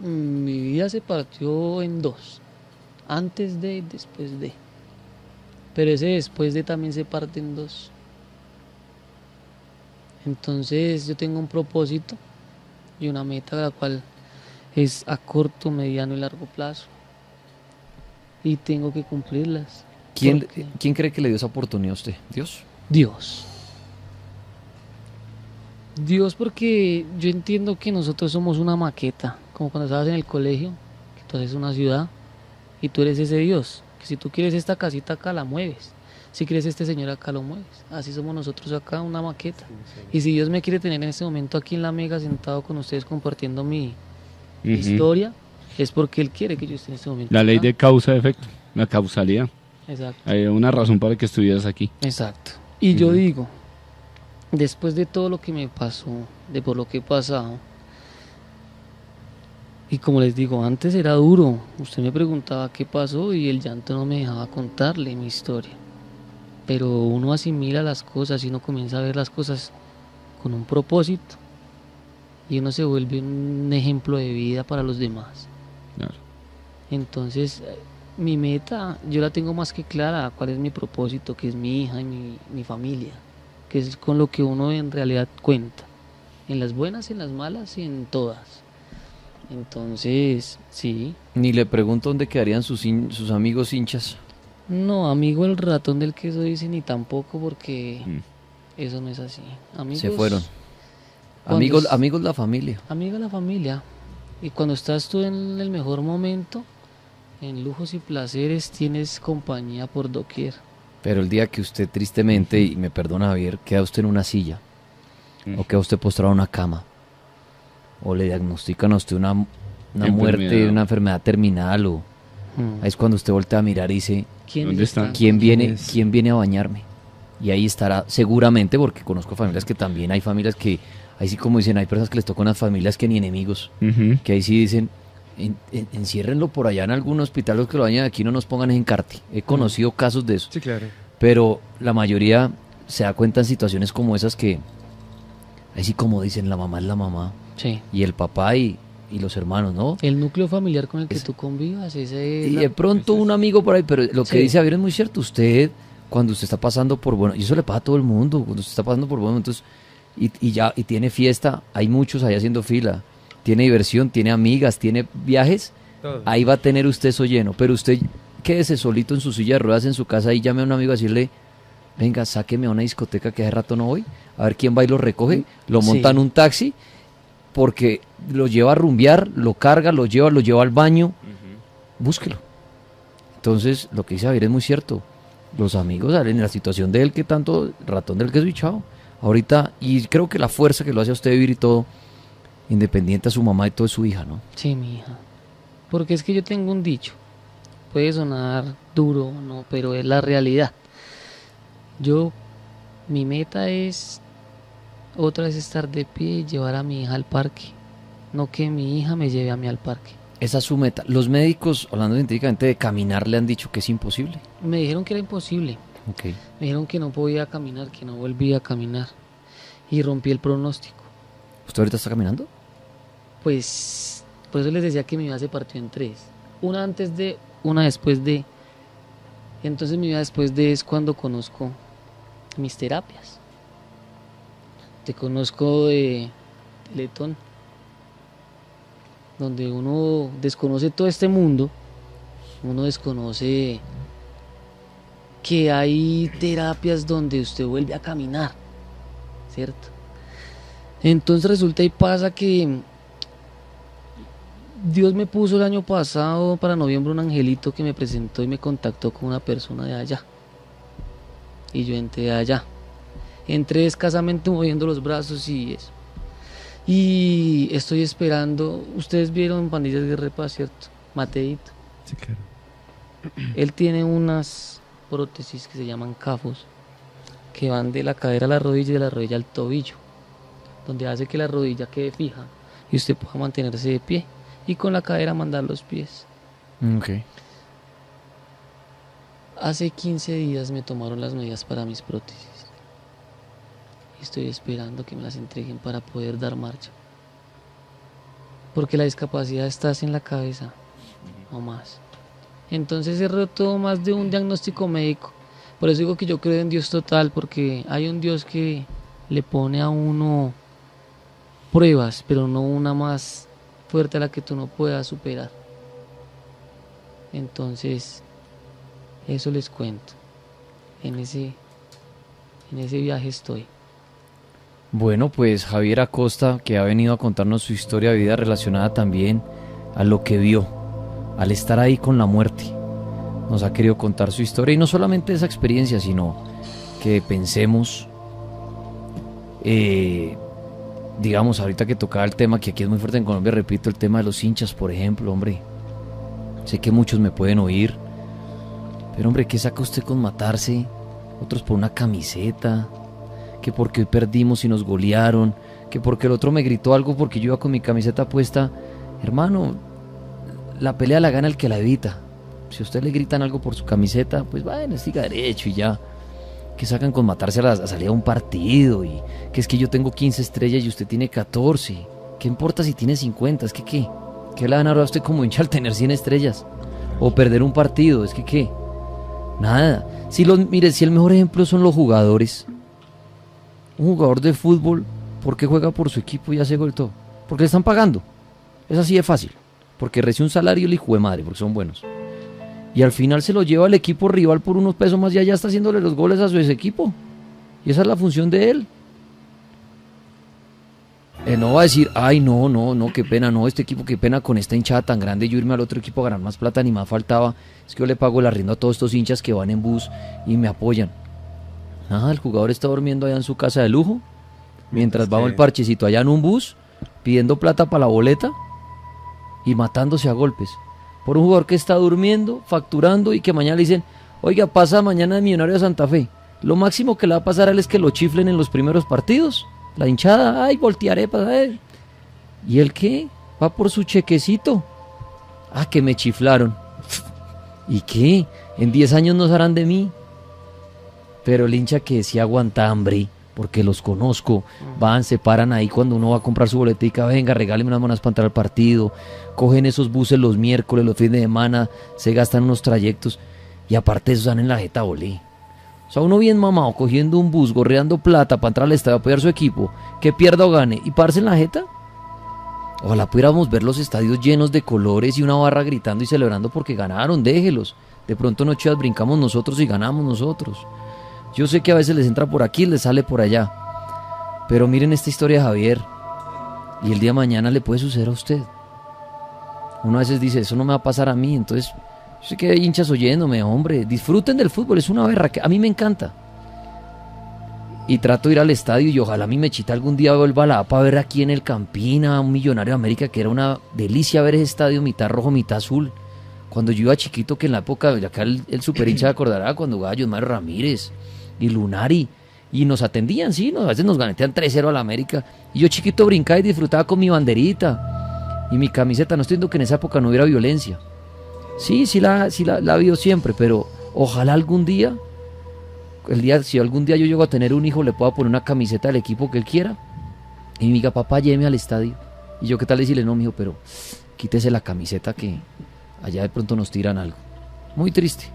mi vida se partió en dos, antes de y después de. Pero ese después de también se parte en dos. Entonces yo tengo un propósito y una meta la cual es a corto, mediano y largo plazo. Y tengo que cumplirlas. ¿Quién Porque cree que le dio esa oportunidad a usted? ¿Dios? Dios. Dios, porque yo entiendo que nosotros somos una maqueta, como cuando estabas en el colegio, que tú haces una ciudad y tú eres ese Dios, que si tú quieres esta casita acá la mueves, si quieres este señor acá lo mueves, así somos nosotros acá, una maqueta. Y si Dios me quiere tener en este momento aquí en la Mega sentado con ustedes compartiendo mi Ujú. historia, es porque Él quiere que yo esté en este momento La ley acá. de causa-efecto, la causalidad. Exacto. Hay una razón para que estuvieras aquí. Exacto. Y yo Ujú. digo, después de todo lo que me pasó, de por lo que he pasado, y como les digo, antes era duro. Usted me preguntaba qué pasó y el llanto no me dejaba contarle mi historia. pero uno asimila las cosas y uno comienza a ver las cosas con un propósito y uno se vuelve un ejemplo de vida para los demás. Claro. Entonces, mi meta, yo la tengo más que clara, cuál es mi propósito, que es mi hija y mi familia, que es con lo que uno en realidad cuenta, en las buenas, en las malas y en todas. Entonces, sí. Ni le pregunto dónde quedarían sus amigos hinchas. No, amigo el ratón del queso dice ni tampoco porque eso no es así. Amigos, Se fueron. cuando Amigos la familia. amigo de la familia. Y cuando estás tú en el mejor momento, en lujos y placeres, tienes compañía por doquier. Pero el día que usted tristemente, y me perdona Javier, queda usted en una silla, o queda usted postrado en una cama, o le diagnostican a usted una muerte, Enfermedad. una enfermedad terminal, o ahí es cuando usted voltea a mirar y dice, ¿Dónde están? ¿quién viene a bañarme? Y ahí estará seguramente, porque conozco familias que también hay familias que, ahí sí como dicen, hay personas que les tocan unas familias que ni enemigos, Ujú. que ahí sí dicen, enciérrenlo por allá en algún hospital, los que lo bañan aquí no nos pongan en encarte. He conocido casos de eso, Sí, claro. pero la mayoría se da cuenta en situaciones como esas que, ahí sí como dicen, la mamá es la mamá, Sí. y el papá y los hermanos, ¿no? El núcleo familiar con el que tú convivas, ese es Y de pronto un amigo por ahí, pero lo que Sí. dice Javier es muy cierto. Usted, cuando usted está pasando por bueno, y eso le pasa a todo el mundo, cuando usted está pasando por buenos momentos y tiene fiesta, hay muchos ahí haciendo fila, tiene diversión, tiene amigas, tiene viajes, Todo. ahí va a tener usted eso lleno. Pero usted quédese solito en su silla de ruedas en su casa y llame a un amigo a decirle, venga, sáqueme a una discoteca que hace rato no voy, a ver quién va y lo recoge, lo monta Sí. en un taxi, porque lo lleva a rumbear, lo carga, lo lleva al baño, búsquelo. Entonces, lo que dice Javier es muy cierto. Los amigos, en la situación de él, que tanto ratón del queso y chao. Ahorita, y creo que la fuerza que lo hace a usted vivir y todo, independiente a su mamá y todo, es su hija, ¿no? Sí, mi hija. Porque es que yo tengo un dicho. Puede sonar duro, no, pero es la realidad. Mi meta es otra vez estar de pie y llevar a mi hija al parque. No que mi hija me lleve a mí al parque. Esa es su meta. Los médicos, hablando científicamente de caminar, le han dicho que es imposible. Me dijeron que era imposible. Ok. Me dijeron que no podía caminar, que no volvía a caminar. Y rompí el pronóstico. ¿Usted ahorita está caminando? Pues por eso les decía que mi vida se partió en tres. Una antes de, una después de. Entonces mi vida después de es cuando conozco mis terapias. Te conozco de Teletón, donde uno desconoce todo este mundo, uno desconoce que hay terapias donde usted vuelve a caminar, ¿cierto? Entonces resulta y pasa que Dios me puso el año pasado para noviembre un angelito que me presentó y me contactó con una persona de allá. Y yo entré allá. Entré escasamente moviendo los brazos y eso. Y estoy esperando. Ustedes vieron Pandillas Guerra Paz, ¿cierto? Mateito. Sí, claro. Él tiene unas prótesis que se llaman CAFOS, que van de la cadera a la rodilla y de la rodilla al tobillo, donde hace que la rodilla quede fija y usted pueda mantenerse de pie y con la cadera mandar los pies. Ok. Hace 15 días me tomaron las medidas para mis prótesis y estoy esperando que me las entreguen para poder dar marcha, porque la discapacidad está en la cabeza, no más. Entonces he roto más de un diagnóstico médico. Por eso digo que yo creo en Dios total, porque hay un Dios que le pone a uno pruebas, pero no una más fuerte a la que tú no puedas superar. Entonces, eso les cuento. En ese viaje estoy. Bueno, pues Javier Acosta, que ha venido a contarnos su historia de vida relacionada también a lo que vio, al estar ahí con la muerte. Nos ha querido contar su historia, y no solamente esa experiencia, sino que pensemos, digamos, ahorita que tocaba el tema, que aquí es muy fuerte en Colombia, repito, el tema de los hinchas, por ejemplo, hombre. Sé que muchos me pueden oír, pero hombre, ¿qué saca usted con matarse? Otros por una camiseta, que porque hoy perdimos y nos golearon, que porque el otro me gritó algo porque yo iba con mi camiseta puesta. Hermano, la pelea la gana el que la evita. Si a usted le gritan algo por su camiseta, pues bueno, siga derecho y ya. que sacan con matarse a salir a un partido, y que es que yo tengo 15 estrellas y usted tiene 14. ¿Qué importa si tiene 50? Es que ¿qué? ¿Qué le van a dar a usted como hincha al tener 100 estrellas? O perder un partido, es que ¿qué? Nada. Mire, si el mejor ejemplo son los jugadores. Un jugador de fútbol, ¿por qué juega por su equipo y hace gol todo? Porque le están pagando. Es así de fácil. Porque recibe un salario el hijo de madre, porque son buenos. Y al final se lo lleva al equipo rival por unos pesos más y allá está haciéndole los goles a su ex equipo. Y esa es la función de él. No va a decir, ay, no, qué pena, no, este equipo, qué pena con esta hinchada tan grande, yo irme al otro equipo a ganar más plata, ni más faltaba. Es que yo le pago el arriendo a todos estos hinchas que van en bus y me apoyan. Nada, el jugador está durmiendo allá en su casa de lujo, mientras va el parchecito allá en un bus, pidiendo plata para la boleta y matándose a golpes. Por un jugador que está durmiendo, facturando y que mañana le dicen, oiga, pasa mañana de Millonario a Santa Fe. Lo máximo que le va a pasar a él es que lo chiflen en los primeros partidos. La hinchada, ay, voltearé para él. ¿Y él qué? Va por su chequecito. Ah, que me chiflaron. ¿Y qué? En 10 años no harán de mí. Pero el hincha que sí aguanta hambre, porque los conozco, van, se paran ahí cuando uno va a comprar su boletica, venga, regáleme unas monas para entrar al partido, cogen esos buses los miércoles, los fines de semana, se gastan unos trayectos, y aparte de eso están en la jeta, olé. O sea, uno bien mamado, cogiendo un bus, gorreando plata para entrar al estadio a apoyar su equipo, que pierda o gane, y parse en la jeta. Ojalá pudiéramos ver los estadios llenos de colores y una barra gritando y celebrando porque ganaron, déjelos. De pronto en 8 días brincamos nosotros y ganamos nosotros. Yo sé que a veces les entra por aquí y les sale por allá. Pero miren esta historia de Javier. Y el día de mañana le puede suceder a usted. Uno a veces dice, eso no me va a pasar a mí, entonces... Yo sé que hay hinchas oyéndome, hombre, disfruten del fútbol, es una berra que a mí me encanta. Y trato de ir al estadio y ojalá mi Mechita algún día vuelva a la APA a ver aquí en el Campina, un Millonario de América, que era una delicia ver ese estadio mitad rojo, mitad azul. Cuando yo iba chiquito, que en la época, acá el super hincha acordará, cuando jugaba Josmar Ramírez y Lunari, y nos atendían, sí, a veces nos ganetean 3-0 a la América, y yo chiquito brincaba y disfrutaba con mi banderita y mi camiseta. No estoy diciendo que en esa época no hubiera violencia. Sí la ha habido siempre, pero ojalá algún día, si algún día yo llego a tener un hijo, le pueda poner una camiseta del equipo que él quiera y me diga, papá, lléveme al estadio. Y yo, ¿qué tal decirle? No, mijo, pero quítese la camiseta que allá de pronto nos tiran algo. Muy triste.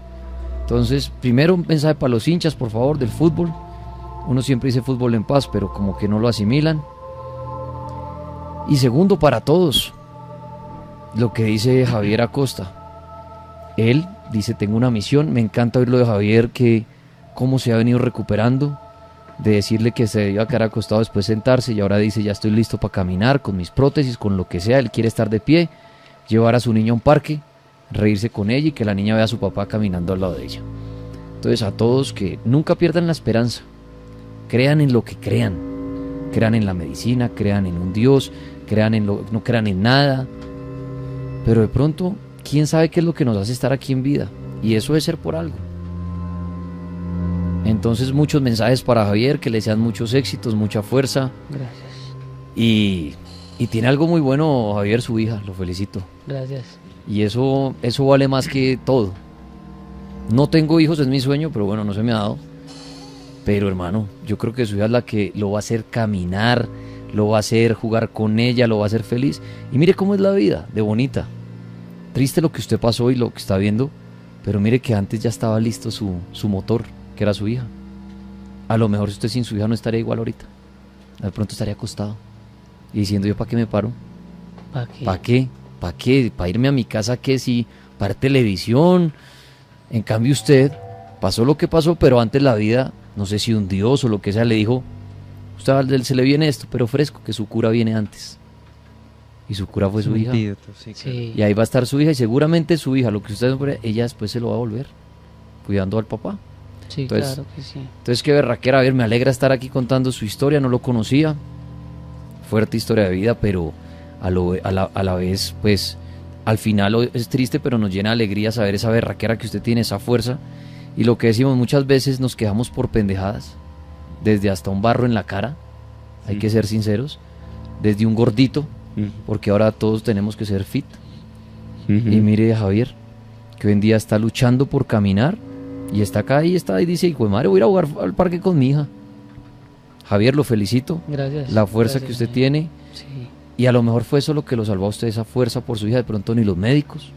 Entonces, primero un mensaje para los hinchas, por favor, del fútbol. Uno siempre dice fútbol en paz, pero como que no lo asimilan. Y segundo, para todos, lo que dice Javier Acosta. Él dice, tengo una misión. Me encanta oír lo de Javier, que cómo se ha venido recuperando, de decirle que se iba a quedar acostado, después sentarse, y ahora dice, ya estoy listo para caminar con mis prótesis, con lo que sea. Él quiere estar de pie, llevar a su niña a un parque, reírse con ella y que la niña vea a su papá caminando al lado de ella. Entonces, a todos, que nunca pierdan la esperanza, crean en lo que crean en la medicina, crean en un Dios, no crean en nada, pero de pronto, ¿quién sabe qué es lo que nos hace estar aquí en vida? Y eso debe ser por algo. Entonces, muchos mensajes para Javier, que le sean muchos éxitos, mucha fuerza. Gracias. Y tiene algo muy bueno, Javier, su hija, lo felicito. Gracias. Y eso vale más que todo. No tengo hijos, es mi sueño, pero bueno, no se me ha dado. Pero hermano, yo creo que su hija es la que lo va a hacer caminar, lo va a hacer jugar con ella, lo va a hacer feliz. Y mire cómo es la vida, de bonita. Triste lo que usted pasó y lo que está viendo, pero mire que antes ya estaba listo su motor, que era su hija. A lo mejor si usted sin su hija no estaría igual ahorita. De pronto estaría acostado y diciendo, ¿yo para qué me paro? ¿Para qué? ¿Para qué? ¿Para qué? ¿Para irme a mi casa qué? Si para televisión. En cambio usted pasó lo que pasó, pero antes la vida, no sé si un Dios o lo que sea, le dijo, usted se le viene esto, pero fresco, que su cura viene antes. Y su cura fue su hija. Sí. Y ahí va a estar su hija, y seguramente su hija, lo que usted ve, ella después se lo va a volver, cuidando al papá. Sí, Entonces, claro que sí. Entonces, qué berraquera. A ver, me alegra estar aquí contando su historia, no lo conocía. Fuerte historia de vida, pero a la vez, pues, al final es triste, pero nos llena de alegría saber esa berraquera que usted tiene, esa fuerza. Y lo que decimos, muchas veces nos quejamos por pendejadas, desde hasta un barro en la cara, hay que ser sinceros, desde un gordito, porque ahora todos tenemos que ser fit. Y mire a Javier, que hoy en día está luchando por caminar Y está acá y está y dice, hijo de madre, voy a ir a jugar al parque con mi hija. Javier, lo felicito. Gracias. La fuerza Gracias, que usted señor. tiene. Sí, Y a lo mejor fue eso lo que lo salvó a usted, esa fuerza por su hija, de pronto ni los médicos.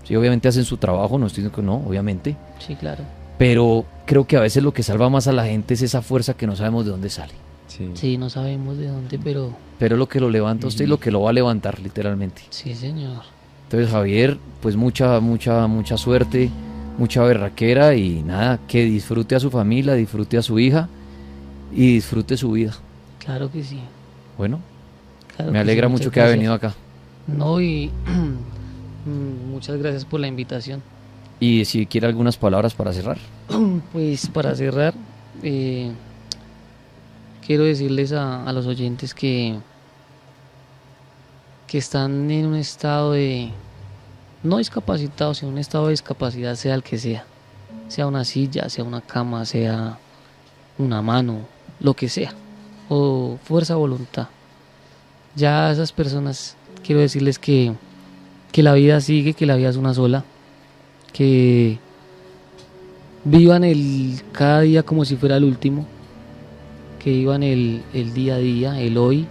Sí, obviamente hacen su trabajo, no estoy diciendo que no, obviamente. sí, claro. Pero creo que a veces lo que salva más a la gente es esa fuerza que no sabemos de dónde sale. Sí. Sí, no sabemos de dónde, pero Pero es lo que lo levanta a usted y lo que lo va a levantar, literalmente. sí, señor. Entonces, Javier, pues mucha suerte, mucha berraquera y nada, que disfrute a su familia, disfrute a su hija y disfrute su vida. Claro que sí. Bueno, Claro me que alegra sí, mucho muchas que haya gracias. venido acá. No, y muchas gracias por la invitación. Y si quiere algunas palabras para cerrar. Pues para cerrar, quiero decirles a los oyentes que están en un estado de, no discapacitados, sino un estado de discapacidad, sea el que sea una silla, sea una cama, sea una mano, lo que sea, o fuerza de voluntad. Ya a esas personas quiero decirles que la vida sigue, que la vida es una sola, que vivan cada día como si fuera el último, que vivan el día a día, el hoy,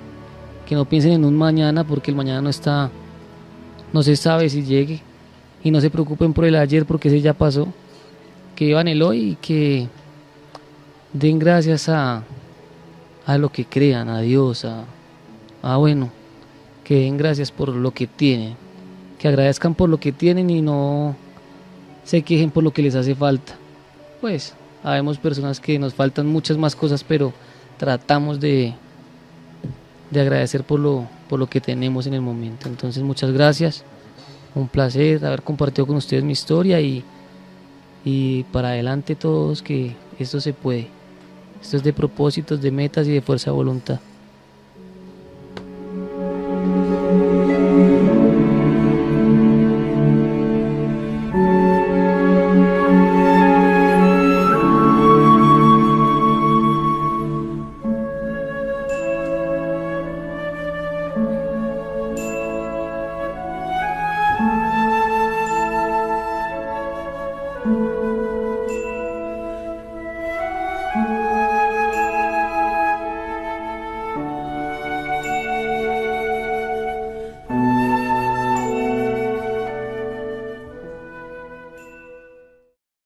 que no piensen en un mañana porque el mañana no se sabe si llegue, y no se preocupen por el ayer porque ese ya pasó, que vivan el hoy y que den gracias a lo que crean, a Dios, bueno, que den gracias por lo que tienen, que agradezcan por lo que tienen y no se quejen por lo que les hace falta. Pues habemos personas que nos faltan muchas más cosas, pero tratamos de agradecer por lo que tenemos en el momento. Entonces, muchas gracias, un placer haber compartido con ustedes mi historia y para adelante todos, que esto se puede. Esto es de propósitos, de metas y de fuerza de voluntad.